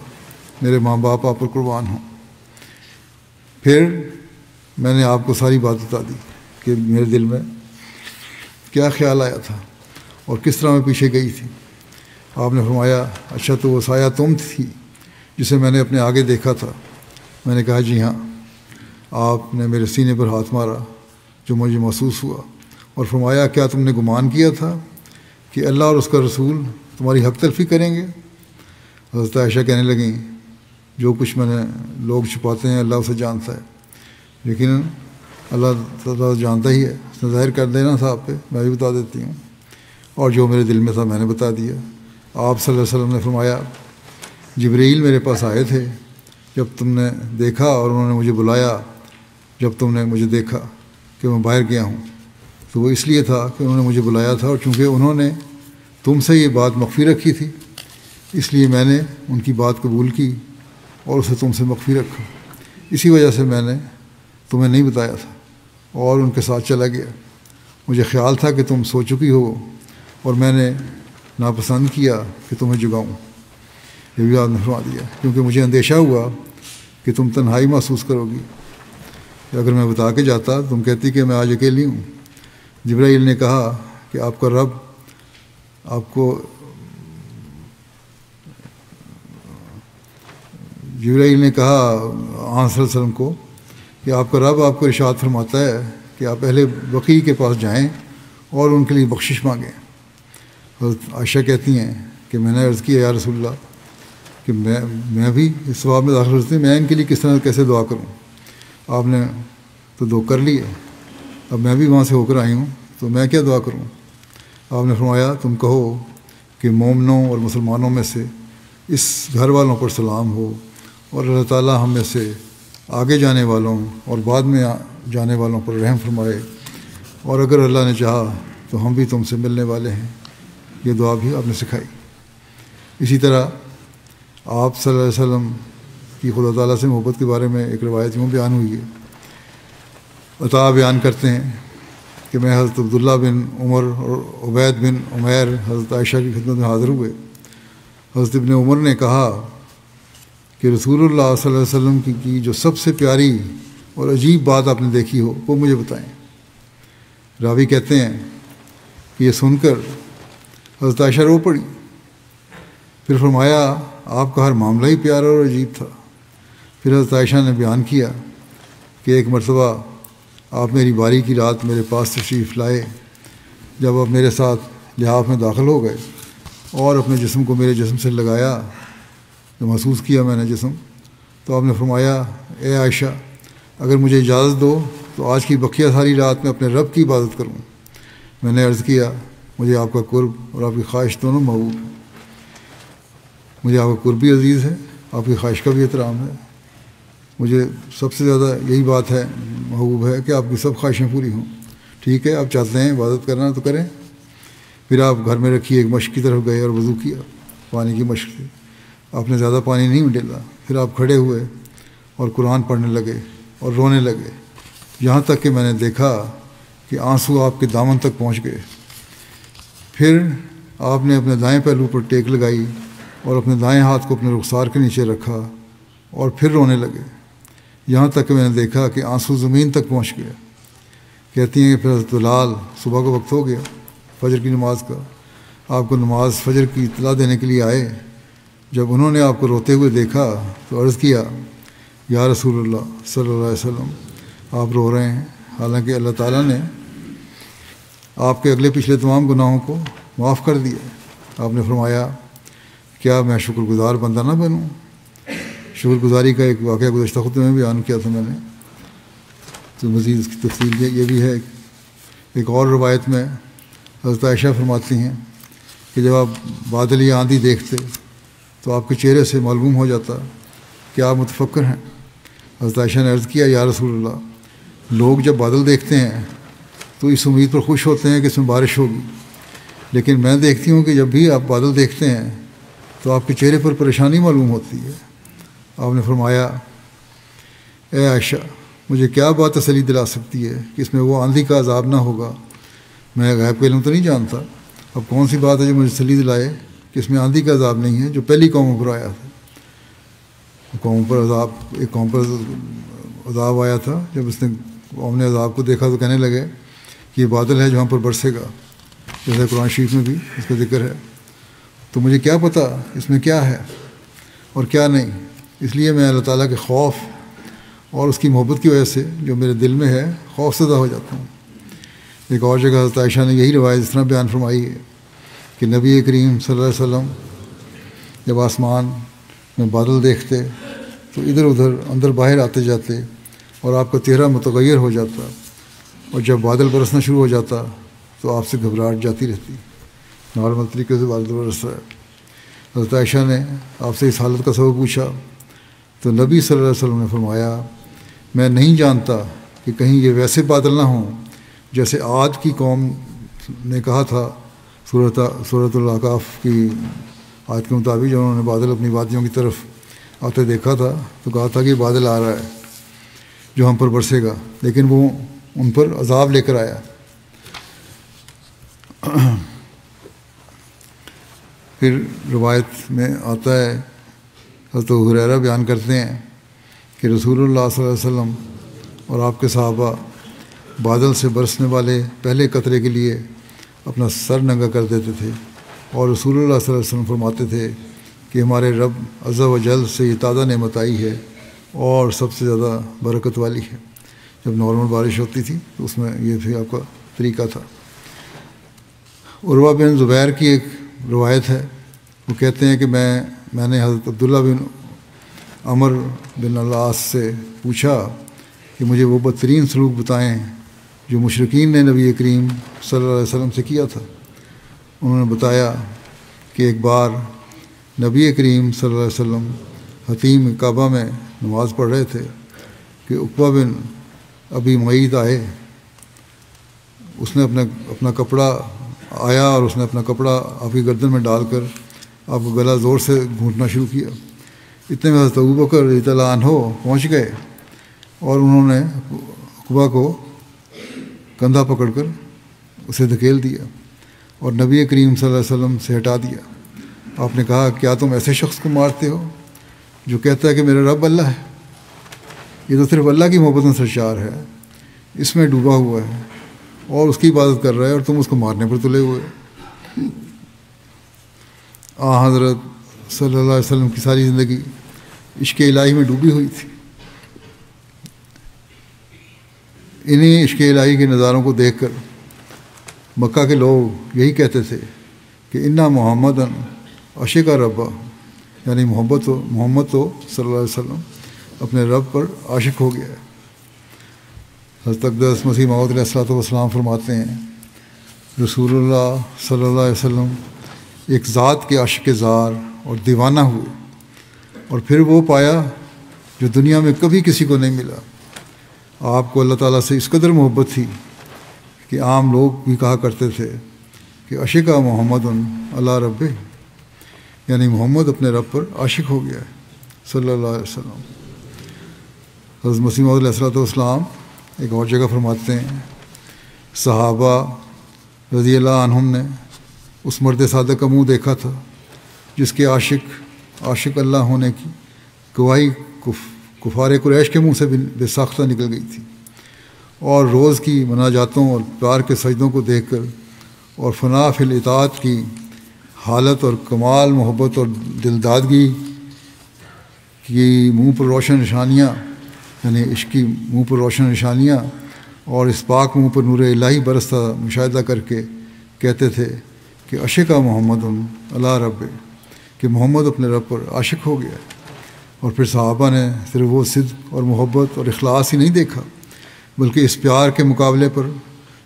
Speaker 1: میرے ماں باپ آپ پر قربان ہوں۔ پھر میں نے آپ کو ساری بات بتا دی کہ میرے دل میں کیا خیال آیا تھا اور کس طرح میں پیچھے گئی تھی۔ آپ نے فرمایا، اچھا تو وہ سایہ تم تھی جسے میں نے اپنے آگے دیکھا تھا؟ میں نے کہا جی ہاں۔ آپ نے میرے سینے پر ہاتھ مارا جو مجھے محسوس ہوا اور فرمایا، کیا تم نے گمان کیا تھا کہ اللہ اور اس کا رسول تمہاری حق تلفی کریں گے؟ حضرت عائشہ کہنے لگیں، جو کچھ میں نے لوگ چھپاتے ہیں اللہ اسے جانتا ہے، لیکن اللہ تعالیٰ جانتا ہی ہے، اس نے ظاہر کر دینا تھا آپ پہ، میں بھی بتا دیتی ہوں، اور جو میرے دل میں تھا میں نے بتا دیا۔ آپ صلی اللہ علیہ وسلم نے فرمایا، جبرائیل میرے پاس آئے تھے جب تم نے دیکھا اور انہوں نے مجھے بلایا، جب تم نے مجھے دیکھا کہ میں باہر گیا ہوں، تو وہ اس لیے تھا کہ انہوں نے مجھے بلایا تھا، اور چونکہ انہوں نے تم سے یہ بات مخفی رکھی تھی اس لیے میں نے ان کی بات قبول کی اور اسے تم سے مخفی رکھا۔ اسی وجہ سے میں نے تمہیں نہیں بتایا تھا اور ان کے ساتھ چلا گیا۔ مجھے خیال تھا کہ تم سو چکی ہو اور میں نے ناپسند کیا کہ تمہیں جگاؤں۔ یہ بھی آپ نے فرما دیا، کیونکہ مجھے اندیشہ ہوا کہ تم تنہائی محسوس کرو گی۔ اگر میں بتا کے جاتا تم کہتی کہ میں آج اکیلی ہوں۔ جبرائیل نے کہا کہ آپ کا رب آپ کو جبرائیل نے کہا آن صلی اللہ علیہ وسلم کو کہ آپ کا رب آپ کو ارشاد فرماتا ہے کہ آپ اہل بقیع کے پاس جائیں اور ان کے لیے بخشش مانگیں۔ حضرت عائشہ کہتی ہیں کہ میں نے عرض کیا یا رسول اللہ کہ میں بھی اس ثواب میں داخل ہوتی ہوں، میں ان کے لیے کس طرح کیسے دعا کروں؟ آپ نے تو دعا کر لی ہے، اب میں بھی وہاں سے ہو کر آئی ہوں تو میں کیا دعا کروں؟ آپ نے فرمایا، تم کہو کہ مومنوں اور مسلمانوں میں سے اس گھر والوں پر سلام ہو اور اللہ تعالیٰ ہم میں سے آگے جانے والوں اور بعد میں جانے والوں پر رحم فرمائے، اور اگر اللہ نے چاہا تو ہم بھی تم سے ملنے والے ہیں۔ یہ دعا بھی آپ نے سکھائی۔ اسی طرح آپ صلی اللہ علیہ وسلم کی خدا تعالیٰ سے محبت کے بارے میں ایک روایت یوں بیان ہوئی ہے۔ عطا بیان کرتے ہیں کہ میں حضرت عبداللہ بن عمر اور عبید بن عمیر حضرت عائشہ کی خدمت میں حاضر ہوئے۔ حضرت ابن عمر نے کہا کہ رسول اللہ صلی اللہ علیہ وسلم کی جو سب سے پیاری اور عجیب بات آپ نے دیکھی ہو وہ مجھے بتائیں۔ راوی کہتے ہیں کہ یہ سن کر حضرت عائشہ رو پڑی، پھر فرمایا آپ کا ہر معاملہ ہی پیارا اور عجیب تھا۔ پھر حضرت عائشہ نے بیان کیا کہ ایک مرتبہ آپ میری باری کی رات میرے پاس تشریف لائے۔ جب آپ میرے ساتھ لحاف میں داخل ہو گئے اور اپنے جسم کو میرے جسم سے لگایا، جو محسوس کیا میں نے جسم، تو آپ نے فرمایا اے عائشہ اگر مجھے اجازت دو تو آج کی بقیہ ساری رات میں اپنے رب کی عبادت کروں۔ میں نے عرض کیا مجھے آپ کا قرب اور آپ کی خواہش دونوں محبوب ہیں، مجھے آپ کا قرب بھی عزیز ہے، آپ کی خواہش کا بھی احترام ہے، مجھے سب سے زیادہ یہی بات ہے محبوب ہے کہ آپ کی سب خواہشیں پوری ہوں۔ ٹھیک ہے آپ چاہتے ہیں عبادت کرنا تو کریں۔ پھر آپ گھر میں رکھیے، ایک مشق کی طرف گئے اور وضو کیا، پانی کی مشق سے آپ نے زیادہ پانی نہیں ڈالا۔ پھر آپ کھڑے ہوئے اور قرآن پڑھنے لگے اور رونے لگے، یہاں تک کہ میں نے دیکھا کہ آنسو آپ کے دامن تک پہنچ گئے۔ پھر آپ نے اپنے دائیں پہلو پر ٹیک لگائی اور اپنے دائیں ہاتھ کو اپنے رخسار کے نیچے رکھا اور پھر رونے لگے، یہاں تک کہ میں نے دیکھا کہ آنسو زمین تک پہنچ گیا۔ کہتی ہیں کہ پھر حضرت بلال صبح کا وقت ہو گیا فجر کی نماز کا، آپ کو نماز فجر کی اطلاع دینے کے لیے آئے۔ جب انہوں نے آپ کو روتے ہوئے دیکھا تو عرض کیا یا رسول اللہ صلی اللہ علیہ وسلم آپ رو رہے ہیں، حالانکہ اللہ تعالیٰ نے آپ کے اگلے پچھلے تمام گناہوں کو معاف کر دیا۔ آپ نے فرمایا کیا میں شکر گزار بندہ نہ بنوں؟ شکر گزاری کا ایک واقعہ گزشتہ خطبے میں بیان کیا تھا میں نے، تو مزید اس کی تفصیل یہ بھی ہے۔ ایک اور روایت میں حضرت عائشہ فرماتی ہیں کہ جب آپ بادل یا آندھی دیکھتے تو آپ کے چہرے سے معلوم ہو جاتا کہ آپ متفکر ہیں۔ حضرت عائشہ نے عرض کیا یا رسول اللہ لوگ جب بادل دیکھتے ہیں تو اس امید پر خوش ہوتے ہیں کہ اس میں بارش ہوگی، لیکن میں دیکھتی ہوں کہ جب بھی آپ بادل دیکھتے ہیں تو آپ کے چہرے پر پریشانی معلوم ہوتی ہے۔ آپ نے فرمایا اے عائشہ مجھے کیا بات تسلی دلا سکتی ہے کہ اس میں وہ آندھی کا عذاب نہ ہوگا؟ میں غیب کا علم تو نہیں جانتا، اب کون سی بات ہے جو مجھے تسلی دلائے کہ اس میں آندھی کا عذاب نہیں ہے جو پہلی قوموں پر آیا تھا۔ قوم پر عذاب، ایک قوم پر عذاب آیا تھا، جب اس نے قوم نے عذاب کو دیکھا تو کہنے لگے کہ یہ بادل ہے جو ہم پر برسے گا، جیسے قرآن شریف میں بھی اس کا ذکر ہے۔ تو مجھے کیا پتہ اس میں کیا ہے اور کیا نہیں، اس لیے میں اللہ تعالیٰ کے خوف اور اس کی محبت کی وجہ سے جو میرے دل میں ہے خوف زدہ ہو جاتا ہوں۔ ایک اور جگہ حضرت عائشہ نے یہی روایت اس طرح بیان فرمائی ہے کہ نبی کریم صلی اللہ علیہ وسلم جب آسمان میں بادل دیکھتے تو ادھر ادھر اندر باہر آتے جاتے اور آپ کا چہرہ متغیر ہو جاتا، اور جب بادل برسنا شروع ہو جاتا تو آپ سے گھبراہٹ جاتی رہتی، نارمل طریقے سے بادل برس رہا ہے۔ حضرت عائشہ نے آپ سے اس حالت کا سبب پوچھا تو نبی صلی اللہ علیہ وسلم نے فرمایا میں نہیں جانتا کہ کہیں یہ ویسے بادل نہ ہوں جیسے عاد کی قوم نے کہا تھا سورۃ الاعراف کی آیت کے مطابق، جب انہوں نے بادل اپنی وادیوں کی طرف آتے دیکھا تھا تو کہا تھا کہ بادل آ رہا ہے جو ہم پر برسے گا، لیکن وہ ان پر عذاب لے کر آیا۔ پھر روایت میں آتا ہے، حضرت ہریرہ بیان کرتے ہیں کہ رسول اللہ صلی اللہ علیہ وسلم اور آپ کے صحابہ بادل سے برسنے والے پہلے قطرے کے لیے اپنا سر ننگا کر دیتے تھے، اور رسول اللہ صلی اللہ علیہ وسلم فرماتے تھے کہ ہمارے رب عز و جل سے یہ تازہ نعمت آئی ہے اور سب سے زیادہ برکت والی ہے۔ جب نارمل بارش ہوتی تھی تو اس میں یہ بھی آپ کا طریقہ تھا۔ عروہ بن زبیر کی ایک روایت ہے، وہ کہتے ہیں کہ میں نے حضرت عبداللہ بن عمر بن العاص سے پوچھا کہ مجھے وہ بدترین سلوک بتائیں جو مشرکین نے نبی کریم صلی اللہ علیہ وسلم سے کیا تھا۔ انہوں نے بتایا کہ ایک بار نبی کریم صلی اللہ علیہ وسلم حتیم کعبہ میں نماز پڑھ رہے تھے کہ عقبہ بن ابی معیط آئے، اس نے اپنا کپڑا آیا اور اس نے اپنا کپڑا آپ کی گردن میں ڈال کر آپ کا گلا زور سے گھونٹنا شروع کیا۔ اتنے میں حضرت ابوبکر رضی اللہ عنہ پہنچ گئے اور انہوں نے عقبہ کو کندھا پکڑ کر اسے دھکیل دیا اور نبی کریم صلی اللہ علیہ وسلم سے ہٹا دیا۔ آپ نے کہا کیا تم ایسے شخص کو مارتے ہو جو کہتا ہے کہ میرا رب اللہ ہے؟ یہ تو صرف اللہ کی محبت میں سرشار ہے، اس میں ڈوبا ہوا ہے اور اس کی عبادت کر رہا ہے اور تم اس کو مارنے پر تلے ہوئے۔ حضرت صلی اللہ علیہ وسلم کی ساری زندگی عشق الہی میں ڈوبی ہوئی تھی۔ انہی عشق الہی کے نظاروں کو دیکھ کر مکہ کے لوگ یہی کہتے تھے کہ انا محمد عاشق ربا، یعنی محمد تو صلی اللہ علیہ وسلم اپنے رب پر عاشق ہو گیا ہے۔ حضرت اقدس مسیح موعود علیہ الصلوۃ والسلام فرماتے ہیں رسول اللہ صلی اللہ علیہ وسلم ایک ذات کے عاشق زار اور دیوانہ ہوئے، اور پھر وہ پایا جو دنیا میں کبھی کسی کو نہیں ملا۔ آپ کو اللہ تعالیٰ سے اس قدر محبت تھی کہ عام لوگ بھی کہا کرتے تھے کہ عاشق محمد اللہ رب، یعنی محمد اپنے رب پر عاشق ہو گیا ہے صلی اللہ علیہ وسلم۔ حضرت مسیح موعود علیہ الصلوۃ والسلام ایک اور جگہ فرماتے ہیں صحابہ رضی اللہ عنہم نے اس مرد صادق کا منہ دیکھا تھا جس کے عاشق اللہ ہونے کی گواہی کفار قریش کے منہ سے بے ساختہ نکل گئی تھی، اور روز کی مناجاتوں اور پیار کے سجدوں کو دیکھ کر اور فنا فی الاطاعت کی حالت اور کمال محبت اور دلدادگی کی منہ پر روشن نشانیاں، یعنی عشق کی منہ پر روشن نشانیاں اور اس پاک منہ پر نور الہی برستا مشاہدہ کر کے کہتے تھے کہ عاشق محمد اللہ رب، کہ محمد اپنے رب پر عاشق ہو گیا۔ اور پھر صحابہ نے صرف وہ صدق اور محبت اور اخلاص ہی نہیں دیکھا، بلکہ اس پیار کے مقابلے پر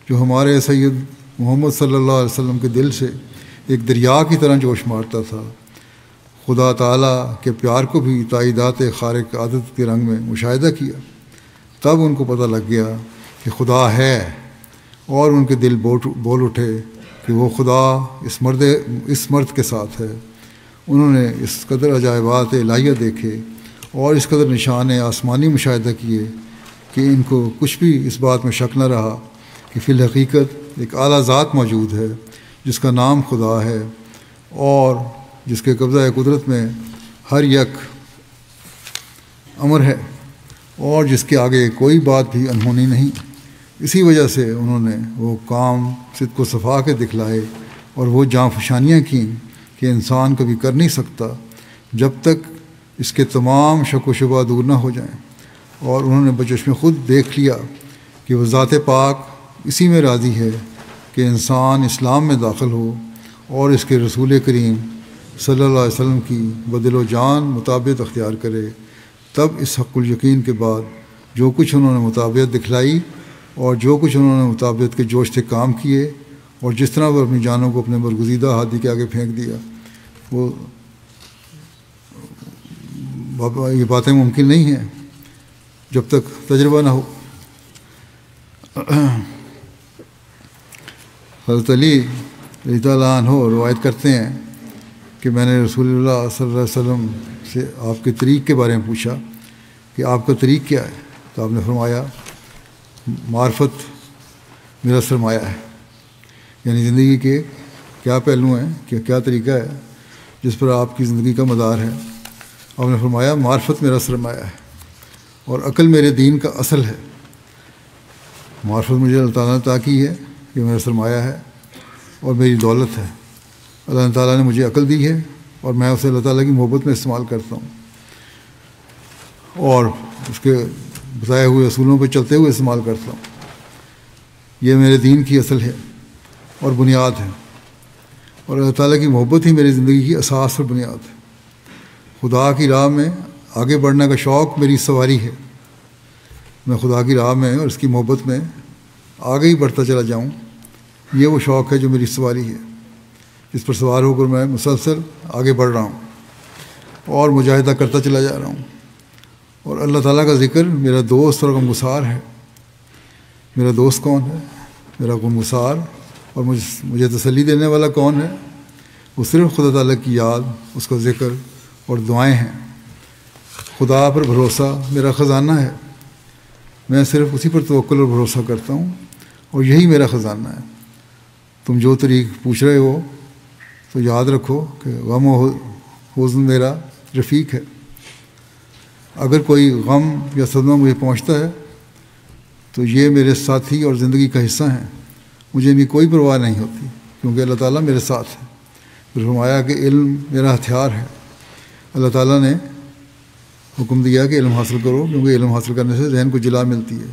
Speaker 1: جو ہمارے سید محمد صلی اللہ علیہ وسلم کے دل سے ایک دریا کی طرح جوش مارتا تھا، خدا تعالیٰ کے پیار کو بھی تائیدات خارق عادت کے رنگ میں مشاہدہ کیا۔ تب ان کو پتہ لگ گیا کہ خدا ہے، اور ان کے دل بول اٹھے کہ وہ خدا اس مرد کے ساتھ ہے۔ انہوں نے اس قدر عجائبات الہیہ دیکھے اور اس قدر نشان آسمانی مشاہدہ کیے کہ ان کو کچھ بھی اس بات میں شک نہ رہا کہ فی الحقیقت ایک اعلیٰ ذات موجود ہے جس کا نام خدا ہے، اور جس کے قبضہ قدرت میں ہر یک امر ہے، اور جس کے آگے کوئی بات بھی انہونی نہیں۔ اسی وجہ سے انہوں نے وہ کام صدق و صفا کے دکھلائے اور وہ جاں فشانیاں کیں کہ انسان کبھی کر نہیں سکتا جب تک اس کے تمام شک و شبہ دور نہ ہو جائیں، اور انہوں نے بچشم خود دیکھ لیا کہ وہ ذات پاک اسی میں راضی ہے کہ انسان اسلام میں داخل ہو اور اس کے رسول کریم صلی اللہ علیہ وسلم کی بدل و جان مطابقت اختیار کرے۔ تب اس حق الیقین کے بعد جو کچھ انہوں نے مطابقت دکھلائی اور جو کچھ انہوں نے مطابقت کے جوش سے کام کیے، اور جس طرح وہ اپنی جانوں کو اپنے برگزیدہ ہادی کے آگے پھینک دیا، وہ یہ باتیں ممکن نہیں ہیں جب تک تجربہ نہ ہو۔ حضرت علی رضی اللہ عنہ روایت کرتے ہیں کہ میں نے رسول اللہ صلی اللہ علیہ وسلم سے آپ کے طریق کے بارے میں پوچھا کہ آپ کا طریق کیا ہے، تو آپ نے فرمایا معرفت میرا سرمایہ ہے، یعنی زندگی کے کیا پہلو ہیں، کہ کیا طریقہ ہے جس پر آپ کی زندگی کا مدار ہے۔ آپ نے فرمایا معرفت میرا سرمایہ ہے اور عقل میرے دین کا اصل ہے۔ معرفت مجھے اللہ تعالیٰ نے عطا کی ہے، یہ میرا سرمایہ ہے اور میری دولت ہے۔ اللہ تعالیٰ نے مجھے عقل دی ہے اور میں اسے اللہ تعالیٰ کی محبت میں استعمال کرتا ہوں اور اس کے بتائے ہوئے اصولوں پہ چلتے ہوئے استعمال کرتا ہوں۔ یہ میرے دین کی اصل ہے اور بنیاد ہے، اور اللہ تعالیٰ کی محبت ہی میری زندگی کی اساس اور بنیاد ہے۔ خدا کی راہ میں آگے بڑھنے کا شوق میری سواری ہے۔ میں خدا کی راہ میں اور اس کی محبت میں آگے ہی بڑھتا چلا جاؤں، یہ وہ شوق ہے جو میری سواری ہے، جس پر سوار ہو کر میں مسلسل آگے بڑھ رہا ہوں اور مجاہدہ کرتا چلا جا رہا ہوں۔ اور اللہ تعالیٰ کا ذکر میرا دوست اور غمگسار ہے۔ میرا دوست کون ہے؟ میرا غمگسار اور مجھے تسلی دینے والا کون ہے؟ وہ صرف خدا تعالیٰ کی یاد، اس کا ذکر اور دعائیں ہیں۔ خدا پر بھروسہ میرا خزانہ ہے، میں صرف اسی پر توکل اور بھروسہ کرتا ہوں، اور یہی میرا خزانہ ہے۔ تم جو طریق پوچھ رہے ہو تو یاد رکھو کہ غم و حزن میرا رفیق ہے۔ اگر کوئی غم یا صدمہ مجھے پہنچتا ہے تو یہ میرے ساتھی اور زندگی کا حصہ ہیں، مجھے بھی کوئی پرواہ نہیں ہوتی کیونکہ اللہ تعالیٰ میرے ساتھ ہے۔ پھر فرمایا کہ علم میرا ہتھیار ہے۔ اللہ تعالیٰ نے حکم دیا کہ علم حاصل کرو، کیونکہ علم حاصل کرنے سے ذہن کو جلا ملتی ہے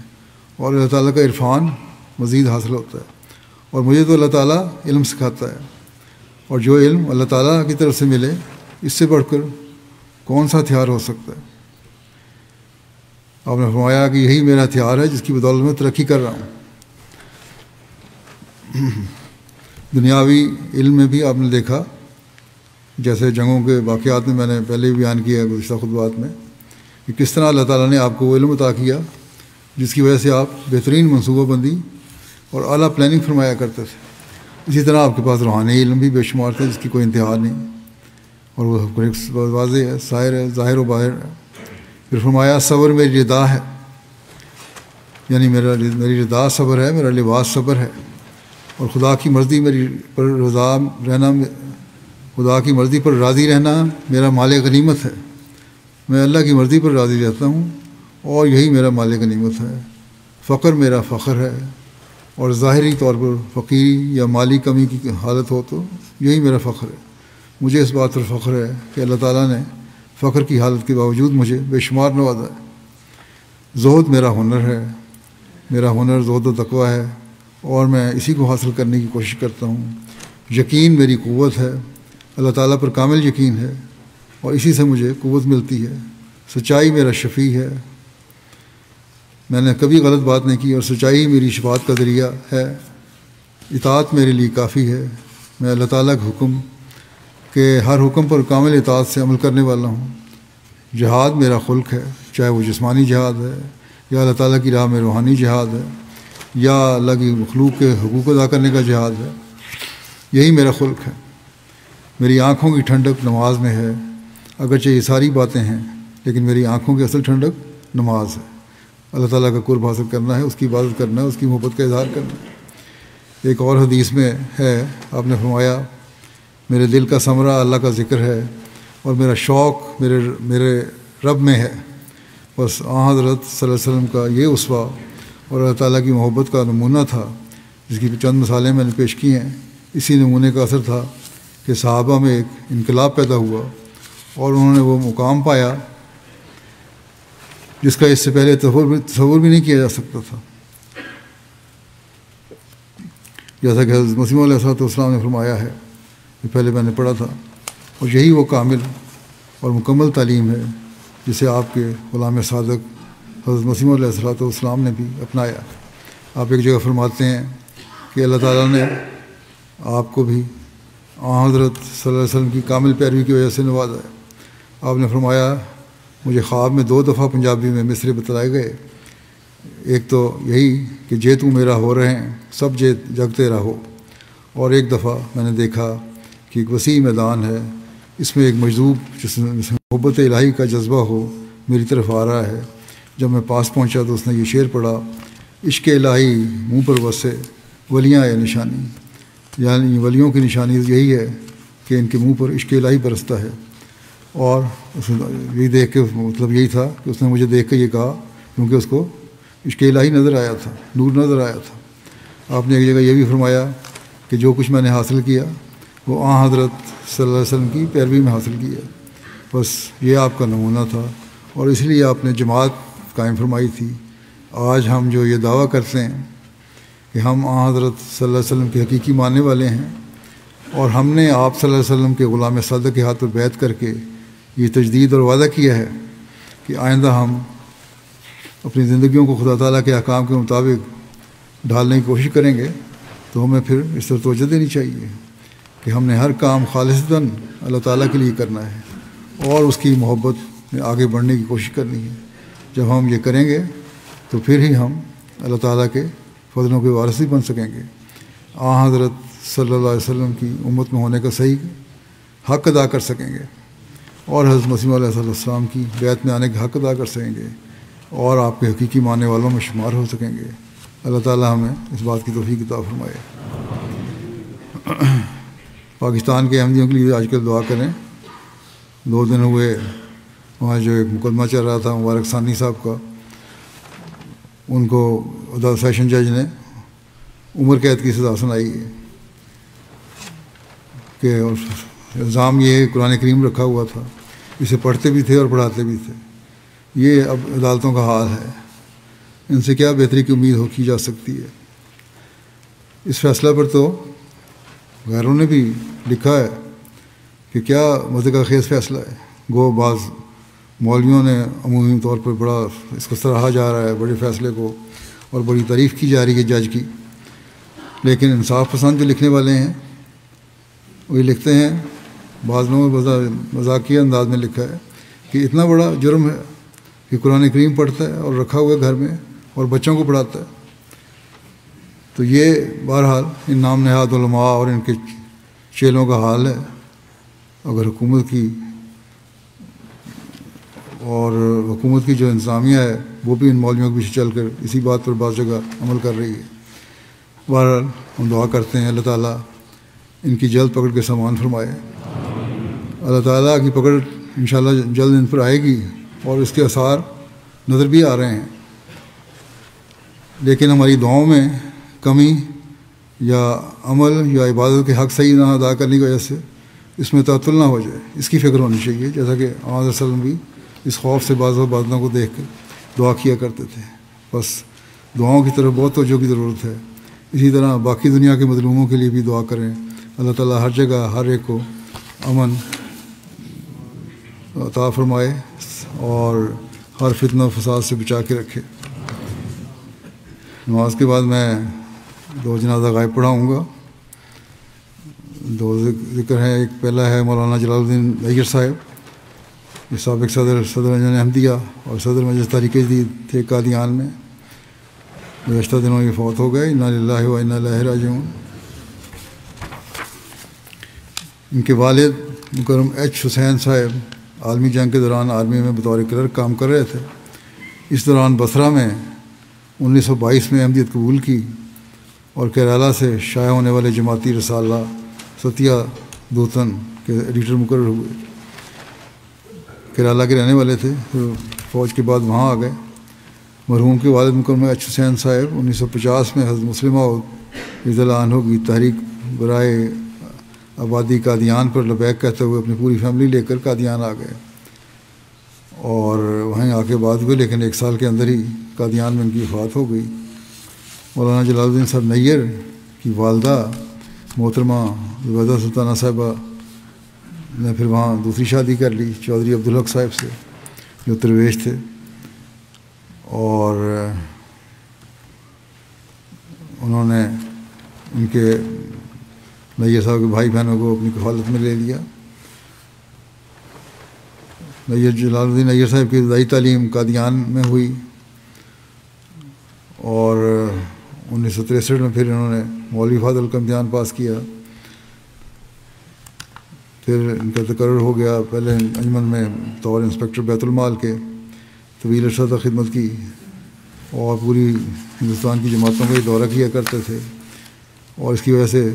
Speaker 1: اور اللہ تعالیٰ کا عرفان مزید حاصل ہوتا ہے، اور مجھے تو اللہ تعالیٰ علم سکھاتا ہے، اور جو علم اللہ تعالیٰ کی طرف سے ملے اس سے بڑھ کر کون سا ہتھیار ہو سکتا ہے؟ آپ نے فرمایا کہ یہی میرا ہتھیار ہے جس کی بدولت میں ترقی کر رہا ہوں۔ دنیاوی علم میں بھی آپ نے دیکھا، جیسے جنگوں کے واقعات میں نے پہلے بھی بیان کیا ہے گزشتہ خطبات میں، کہ کس طرح اللہ تعالیٰ نے آپ کو وہ علم عطا کیا جس کی وجہ سے آپ بہترین منصوبہ بندی اور اعلیٰ پلاننگ فرمایا کرتے تھے۔ اسی طرح آپ کے پاس روحانی علم بھی بے شمار تھے جس کی کوئی انتہا نہیں، اور وہ واضح ہے، ظاہر و باہر ہے۔ پھر فرمایا صبر میری رضا ہے، یعنی میری رضا صبر ہے، میرا لباس صبر ہے، اور خدا کی مرضی میری پر رضا رہنا، خدا کی مرضی پر راضی رہنا میرا مال غنیمت ہے۔ میں اللہ کی مرضی پر راضی رہتا ہوں اور یہی میرا مال غنیمت ہے۔ فقر میرا فخر ہے، اور ظاہری طور پر فقیری یا مالی کمی کی حالت ہو تو یہی میرا فخر ہے۔ مجھے اس بات پر فخر ہے کہ اللہ تعالیٰ نے فخر کی حالت کے باوجود مجھے بے شمار نوازا ہے۔ زہد میرا ہنر ہے، میرا ہنر زہد و تقویٰ ہے، اور میں اسی کو حاصل کرنے کی کوشش کرتا ہوں۔ یقین میری قوت ہے، اللہ تعالیٰ پر کامل یقین ہے، اور اسی سے مجھے قوت ملتی ہے۔ سچائی میرا شفیع ہے، میں نے کبھی غلط بات نہیں کی، اور سچائی ہی میری شفاعت کا ذریعہ ہے۔ اطاعت میرے لیے کافی ہے، میں اللہ تعالیٰ کے حکم کے ہر حکم پر کامل اطاعت سے عمل کرنے والا ہوں۔ جہاد میرا خلق ہے، چاہے وہ جسمانی جہاد ہے یا اللہ تعالیٰ کی راہ میں روحانی جہاد ہے یا اللہ کی مخلوق کے حقوق ادا کرنے کا جہاد ہے، یہی میرا خلق ہے۔ میری آنکھوں کی ٹھنڈک نماز میں ہے، اگرچہ یہ ساری باتیں ہیں لیکن میری آنکھوں کی اصل ٹھنڈک نماز ہے۔ اللہ تعالیٰ کا قرب حاصل کرنا ہے، اس کی عبادت کرنا ہے، اس کی محبت کا اظہار کرنا ہے۔ ایک اور حدیث میں ہے، آپ نے فرمایا میرے دل کا ثمرہ اللہ کا ذکر ہے، اور میرا شوق میرے رب میں ہے۔ بس حضرت صلی اللہ علیہ وسلم کا یہ اسوہ اور اللہ تعالیٰ کی محبت کا نمونہ تھا، جس کی چند مثالیں میں نے پیش کی ہیں۔ اسی نمونے کا اثر تھا کہ صحابہ میں ایک انقلاب پیدا ہوا اور انہوں نے وہ مقام پایا جس کا اس سے پہلے تصور بھی نہیں کیا جا سکتا تھا۔ جیسا کہ حضرت مسیح علیہ السلام نے فرمایا ہے، یہ پہلے میں نے پڑھا تھا، اور یہی وہ کامل اور مکمل تعلیم ہے جسے آپ کے غلام صادق حضرت مسیح علیہ السلام نے بھی اپنایا۔ آپ ایک جگہ فرماتے ہیں کہ اللہ تعالیٰ نے آپ کو بھی حضرت صلی اللہ علیہ وسلم کی کامل پیروی کی وجہ سے نوازا ہے۔ آپ نے فرمایا مجھے خواب میں 2 دفعہ پنجابی میں مصرے بتلائے گئے، ایک تو یہی کہ جے تو میرا ہو رہے ہیں سب جگ تیرا ہو، اور ایک دفعہ میں نے دیکھا کہ ایک وسیع میدان ہے، اس میں ایک مجذوب جس میں محبت الہی کا جذبہ ہو میری طرف آ رہا ہے۔ جب میں پاس پہنچا تو اس نے یہ شعر پڑھا، عشق الہی منہ پر بسے ولیاں یا نشانی، یعنی ولیوں کی نشانی یہی ہے کہ ان کے منہ پر عشق الہی برستا ہے۔ اور یہ دیکھ کے مطلب یہی تھا کہ اس نے مجھے دیکھ کے یہ کہا کیونکہ اس کو عشق الہی نظر آیا تھا، نور نظر آیا تھا۔ آپ نے ایک جگہ یہ بھی فرمایا کہ جو کچھ میں نے حاصل کیا وہ حضرت صلی اللہ علیہ وسلم کی پیروی میں حاصل کیا، بس یہ آپ کا نمونہ تھا، اور اس لیے آپ نے جماعت قائم فرمائی تھی۔ آج ہم جو یہ دعویٰ کرتے ہیں کہ ہم حضرت صلی اللہ علیہ وسلم کے حقیقی ماننے والے ہیں، اور ہم نے آپ صلی اللہ علیہ وسلم کے غلام صادق کے ہاتھ پر بیعت کر کے یہ تجدید اور وعدہ کیا ہے کہ آئندہ ہم اپنی زندگیوں کو خدا تعالیٰ کے احکام کے مطابق ڈھالنے کی کوشش کریں گے، تو ہمیں پھر اس طرح توجہ دینی چاہیے کہ ہم نے ہر کام خالصتاً اللہ تعالیٰ کے لیے کرنا ہے اور اس کی محبت میں آگے بڑھنے کی کوشش کرنی ہے۔ جب ہم یہ کریں گے تو پھر ہی ہم اللہ تعالیٰ کے فضلوں کے وارث بھی بن سکیں گے، حضرت صلی اللہ علیہ وسلم کی امت میں ہونے کا صحیح حق ادا کر سکیں گے، اور حضرت مسیح علیہ السلام کی بیعت میں آنے کا حق ادا کر سکیں گے، اور آپ کے حقیقی ماننے والوں میں شمار ہو سکیں گے۔ اللہ تعالیٰ ہمیں اس بات کی توفیق عطا فرمائے۔ پاکستان کے احمدیوں کے لیے آج کل دعا کریں۔ 2 دن ہوئے وہاں جو ایک مقدمہ چل رہا تھا مبارک ثانی صاحب کا، ان کو سیشن جج نے عمر قید کی سزا سنائی ہے کہ الزام یہ ہے قرآن کریم رکھا ہوا تھا، اسے پڑھتے بھی تھے اور پڑھاتے بھی تھے۔ یہ اب عدالتوں کا حال ہے، ان سے کیا بہتری کی امید کی جا سکتی ہے؟ اس فیصلہ پر تو غیروں نے بھی لکھا ہے کہ کیا منطقہ خیز فیصلہ ہے. گو بعض مولویوں نے عمومی طور پر بڑا اس کو سراہا جا رہا ہے بڑے فیصلے کو اور بڑی تعریف کی جا رہی ہے جج کی، لیکن انصاف پسند جو لکھنے والے ہیں وہی لکھتے ہیں، بعض لوگوں نے مذاقیہ انداز میں لکھا ہے کہ اتنا بڑا جرم ہے کہ قرآن کریم پڑھتا ہے اور رکھا ہوا ہے گھر میں اور بچوں کو پڑھاتا ہے. تو یہ بہرحال ان نام نہاد علماء اور ان کے چیلوں کا حال ہے. اگر حکومت کی جو انتظامیہ ہے وہ بھی ان مولویوں کے پیچھے چل کر اسی بات پر بعض جگہ عمل کر رہی ہے. بہرحال ہم دعا کرتے ہیں اللہ تعالیٰ ان کی جلد پکڑ کے سامان فرمائے. اللہ تعالیٰ کی پکڑ انشاءاللہ جلد ان پر آئے گی اور اس کے آثار نظر بھی آ رہے ہیں، لیکن ہماری دعاؤں میں کمی یا عمل یا عبادت کے حق صحیح نہ ادا کرنے کی وجہ سے اس میں تعطل نہ ہو جائے، اس کی فکر ہونی چاہیے. جیسا کہ آن علیہ وسلم بھی اس خوف سے بعض باتوں کو دیکھ کر دعا کیا کرتے تھے. بس دعاؤں کی طرف بہت توجہ کی ضرورت ہے. اسی طرح باقی دنیا کے مظلوموں کے لیے بھی دعا کریں. اللہ تعالیٰ ہر جگہ ہر ایک کو امن عطا فرمائے اور ہر فتنہ و فساد سے بچا کے رکھے. نماز کے بعد میں 2 جنازہ غائب پڑھاؤں گا. 2 ذکر ہیں. ایک پہلا ہے مولانا جلال الدین نیر صاحب، یہ سابق صدر انجمن احمدیہ اور صدر مجلس تحریک جدید تھے قادیان میں. گزشتہ دنوں یہ فوت ہو گئے. انا للہ و انا الیہ راجعون. ان کے والد مکرم ایچ حسین صاحب عالمی جنگ کے دوران آرمی میں بطور کلرک کام کر رہے تھے. اس دوران بصرہ میں 1922 میں احمدیت قبول کی اور کیرالہ سے شائع ہونے والے جماعتی رسالہ ستیہ دوتن کے ایڈیٹر مقرر ہوئے. کیرالہ کے رہنے والے تھے، فوج کے بعد وہاں آ گئے. مرحوم کے والد مکرم ایچ حسین صاحب 1950 میں حضرت مسلمہ رضی اللہ عنہ کی تحریک برائے آبادی قادیان پر لبیک کہتے ہوئے اپنی پوری فیملی لے کر قادیان آ گئے اور وہیں آ کے بعد ہوئے، لیکن 1 سال کے اندر ہی قادیان میں ان کی وفات ہو گئی. مولانا جلال الدین صاحب نیر کی والدہ محترمہ زبیدہ سلطانہ صاحبہ نے پھر وہاں دوسری شادی کر لی چودھری عبدالحق صاحب سے جو درویش تھے، اور انہوں نے ان کے نیر صاحب کے بھائی بہنوں کو اپنی کفالت میں لے لیا. جلال الدین نیر صاحب کی ابتدائی تعلیم قادیان میں ہوئی اور 1963 میں پھر انہوں نے مولوی فاضل کا امتحان پاس کیا. پھر ان کا تقرر ہو گیا پہلے انجمن میں بطور انسپکٹر بیت المال کے، طویل عرصہ تک خدمت کی اور پوری ہندوستان کی جماعتوں کا دورہ کیا کرتے تھے، اور اس کی وجہ سے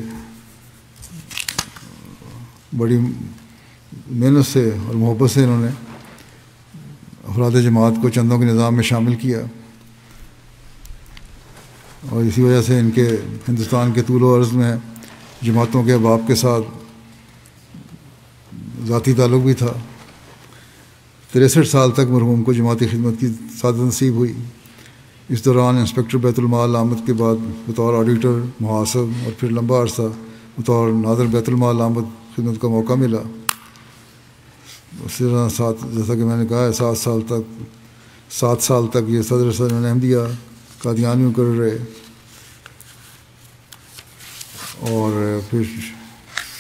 Speaker 1: بڑی محنت سے اور محبت سے انہوں نے افراد جماعت کو چندوں کے نظام میں شامل کیا، اور اسی وجہ سے ان کے ہندوستان کے طول و عرض میں جماعتوں کے احباب کے ساتھ ذاتی تعلق بھی تھا. 63 سال تک مرحوم کو جماعتی خدمت کی سعادت نصیب ہوئی. اس دوران انسپکٹر بیت المال آمد کے بعد بطور آڈیٹر محاسب اور پھر لمبا عرصہ بطور ناظر بیت المال آمد خدمت کا موقع ملا. اسی طرح جیسا کہ میں نے کہا ہے 7 سال تک یہ صدر احمدیہ قادیان میں مقرر رہے، اور پھر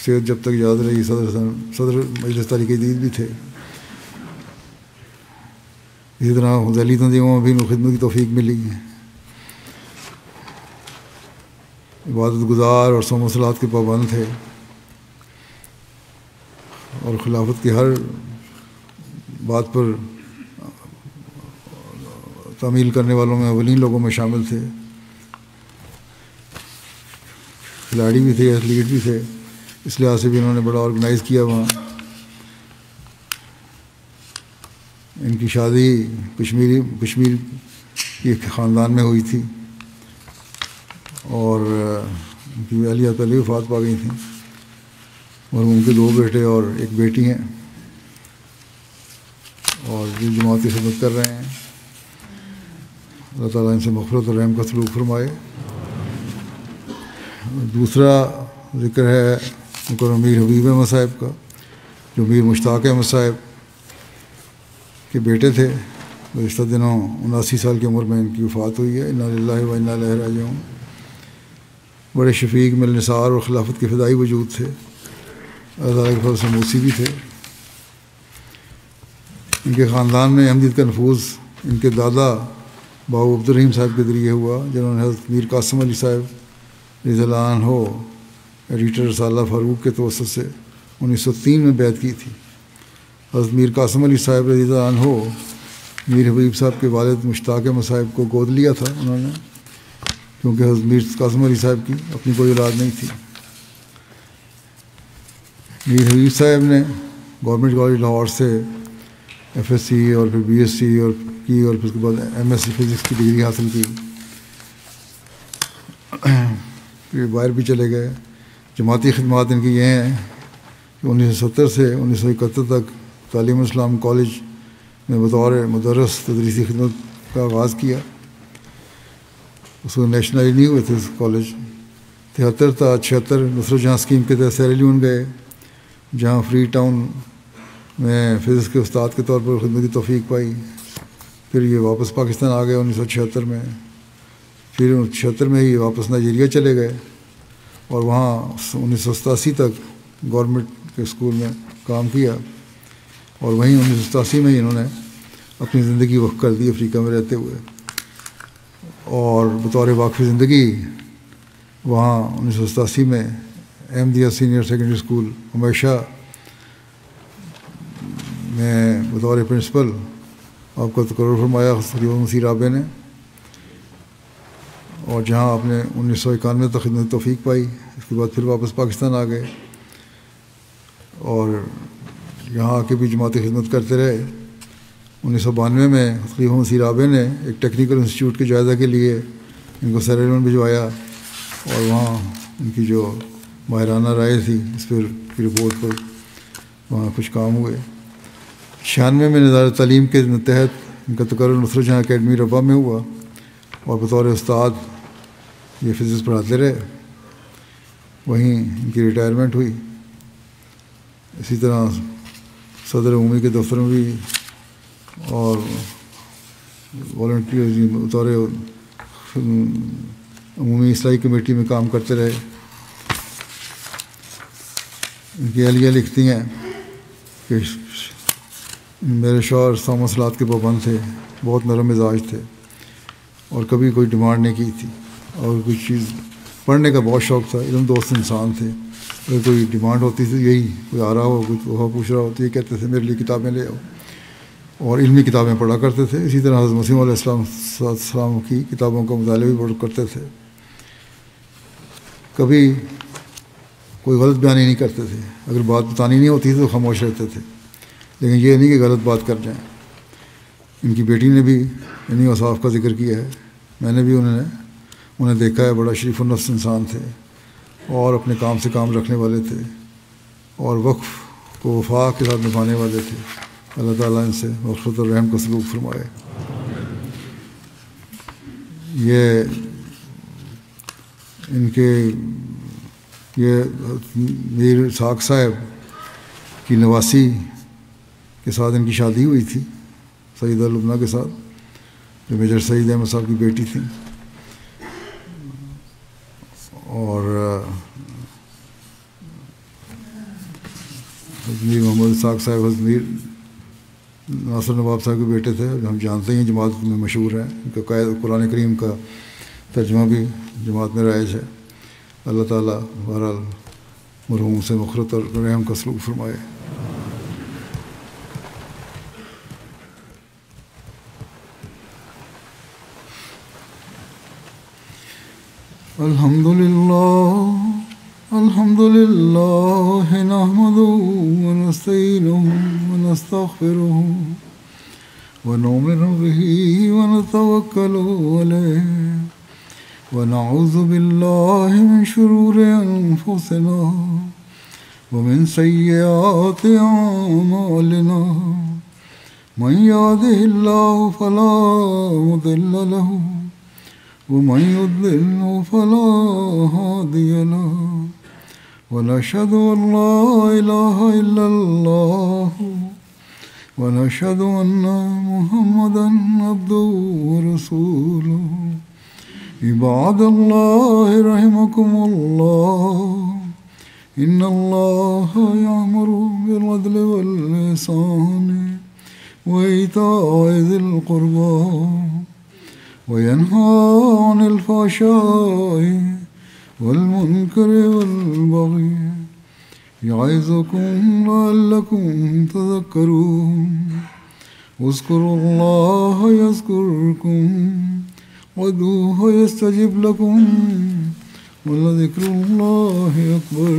Speaker 1: صحت جب تک یاد رہی صدر مجلس تحریک جدید بھی تھے. اسی طرح ذیلی تنظیموں میں بھی خدمت کی توفیق ملی. عبادت گزار اور صوم و صلات کے پابند تھے اور خلافت کی ہر بات پر تعمیل کرنے والوں میں اولین لوگوں میں شامل تھے. کھلاڑی بھی تھے، ایتھلیٹ بھی تھے، اس لحاظ سے بھی انہوں نے بڑا آرگنائز کیا. وہاں ان کی شادی کشمیر کے خاندان میں ہوئی تھی اور ان کی اہلیہ پہلے وفات پا گئی تھیں، اور ان کے 2 بیٹے اور 1 بیٹی ہیں، اور جو جماعتی خدمت کر رہے ہیں. اللہ تعالیٰ ان سے مغفرت اور رحم کا سلوک فرمائے. دوسرا ذکر ہے میر حبیب احمد صاحب کا، جو میر مشتاق احمد صاحب کے بیٹے تھے. گزشتہ دنوں 79 سال کی عمر میں ان کی وفات ہوئی ہے. انا للہ و انا الیہ راجعون. بڑے شفیق ملنسار اور خلافت کے فدائی وجود تھے. اللہ تعالیٰ کے فضل سے موسی بھی تھے. ان کے خاندان میں احمدیت کا نفوذ ان کے دادا بابو عبدالرحیم صاحب کے ذریعے ہوا، جنہوں نے حضرت میر قاسم علی صاحب رضی اللہ عنہ ایڈیٹر رسالہ فاروق کے توسط سے 1903 میں بیعت کی تھی. حضرت میر قاسم علی صاحب رضی اللہ عنہ میر حبیب صاحب کے والد مشتاق احمد صاحب کو گود لیا تھا انہوں نے، کیونکہ حضرت میر قاسم علی صاحب کی اپنی کوئی اولاد نہیں تھی. میر حبیب صاحب نے گورنمنٹ کالج لاہور سے ایف ایس سی اور پھر بی ایس سی اور پھر اس کے بعد ایم ایس سی فزکس کی ڈگری حاصل کی. پھر باہر بھی چلے گئے. جماعتی خدمات ان کی یہ ہیں کہ 1970 سے 1971 تک تعلیم اسلام کالج میں بطور مدرس تدریسی خدمت کا آغاز کیا. اس کو نیشنل نہیں ہوئے تھے اس کالج. 73 تا 76 نصرت جہاں اسکیم کے تحت سیری لیون گئے، جہاں فری ٹاؤن میں فزکس کے استاد کے طور پر خدمت کی توفیق پائی. پھر یہ واپس پاکستان آ گئے 1976 میں. پھر 76 میں ہی واپس نائجیریا چلے گئے اور وہاں 1987 تک گورنمنٹ کے اسکول میں کام کیا، اور وہیں 1987 میں ہی انہوں نے اپنی زندگی وقف کر دی افریقہ میں رہتے ہوئے. اور بطور واقفی زندگی وہاں 1987 میں احمدیہ سینئر سیکنڈری اسکول ہمیشہ میں بطور پرنسپل آپ کا تقرر فرمایا تقریباً مسیح رابع نے، اور جہاں آپ نے 1991 تک خدمت توفیق پائی. اس کے بعد پھر واپس پاکستان آ گئے اور یہاں آ کے بھی جماعتی خدمت کرتے رہے. 1992 میں تقریباً مسیح رابع نے ایک ٹیکنیکل انسٹیٹیوٹ کے جائزہ کے لیے ان کو سیری لیون بھجوایا، اور وہاں ان کی جو ماہرانہ رائے تھی اس پر کی رپورٹ پر وہاں کچھ کام ہوئے. 96 میں نظام تعلیم کے تحت ان کا تقرر نصرت جہاں اکیڈمی ربا میں ہوا، اور بطور استاد یہ فزکس پڑھاتے رہے. وہیں ان کی ریٹائرمنٹ ہوئی. اسی طرح صدر عمومی کے دفتر میں بھی اور والنٹیئر بطور عمومی اصلاحی کمیٹی میں کام کرتے رہے. ان کی اہلیہ لکھتی ہیں کہ میرے شوہر سام مسلات کے پابند تھے، بہت نرم مزاج تھے اور کبھی کوئی ڈیمانڈ نہیں کی تھی، اور کوئی چیز پڑھنے کا بہت شوق تھا. علم دوست انسان تھے. اگر کوئی ڈیمانڈ ہوتی تھی، یہی کوئی آ رہا ہو کوئی تحفہ پوچھ رہا ہو تو یہ کہتے تھے میرے لیے کتابیں لے آؤ، اور علمی کتابیں پڑھا کرتے تھے. اسی طرح حضرت مسیح علیہ السلام کی کتابوں کا مطالعہ بھی پڑھ کرتے تھے. کبھی کوئی غلط بیانی نہیں کرتے تھے. اگر بات بتانی نہیں ہوتی تو خاموش رہتے تھے، لیکن یہ نہیں کہ غلط بات کر جائیں. ان کی بیٹی نے بھی انہی اوصاف کا ذکر کیا ہے. میں نے بھی انہیں دیکھا ہے. بڑا شریف النفس انسان تھے اور اپنے کام سے کام رکھنے والے تھے اور وقف کو وفا کے ساتھ نبھانے والے تھے. اللہ تعالیٰ ان سے مغفرت اور رحم کا سلوک فرمائے. یہ ان کے یہ میر اسحاق صاحب کی نواسی کے ساتھ ان کی شادی ہوئی تھی سیدہ لبنہ کے ساتھ، جو میجر سعید احمد صاحب کی بیٹی تھیں. اور میر محمد اسحاق صاحب حضرت میر ناصر نواب صاحب کے بیٹے تھے. ہم جانتے ہیں جماعت میں مشہور ہیں. ان کا قرآن کریم کا ترجمہ بھی جماعت میں رائج ہے. اللہ تعالیٰ بہرحال مرحوم سے مغفرت اور رحم کا سلوک فرمائے. الحمد لله نحمده ونستعينه ونستغفره ونؤمن به ونتوكل عليه ونعوذ بالله من شرور أنفسنا ومن سيئات أعمالنا من يهده الله فلا مضل له ومن يضلل فلا هادي له ونشهد أن لا إله إلا الله ونشهد أن محمدا عبده ورسوله عباد الله رحمكم الله إن الله يأمر بالعدل والإحسان وإيتاء ذي القربى وينهى عن الفحشاء والمنكر والبغي يعظكم لعلكم تذكرون اذكروا الله يذكركم وادعوه يستجب لكم ولذكر الله أكبر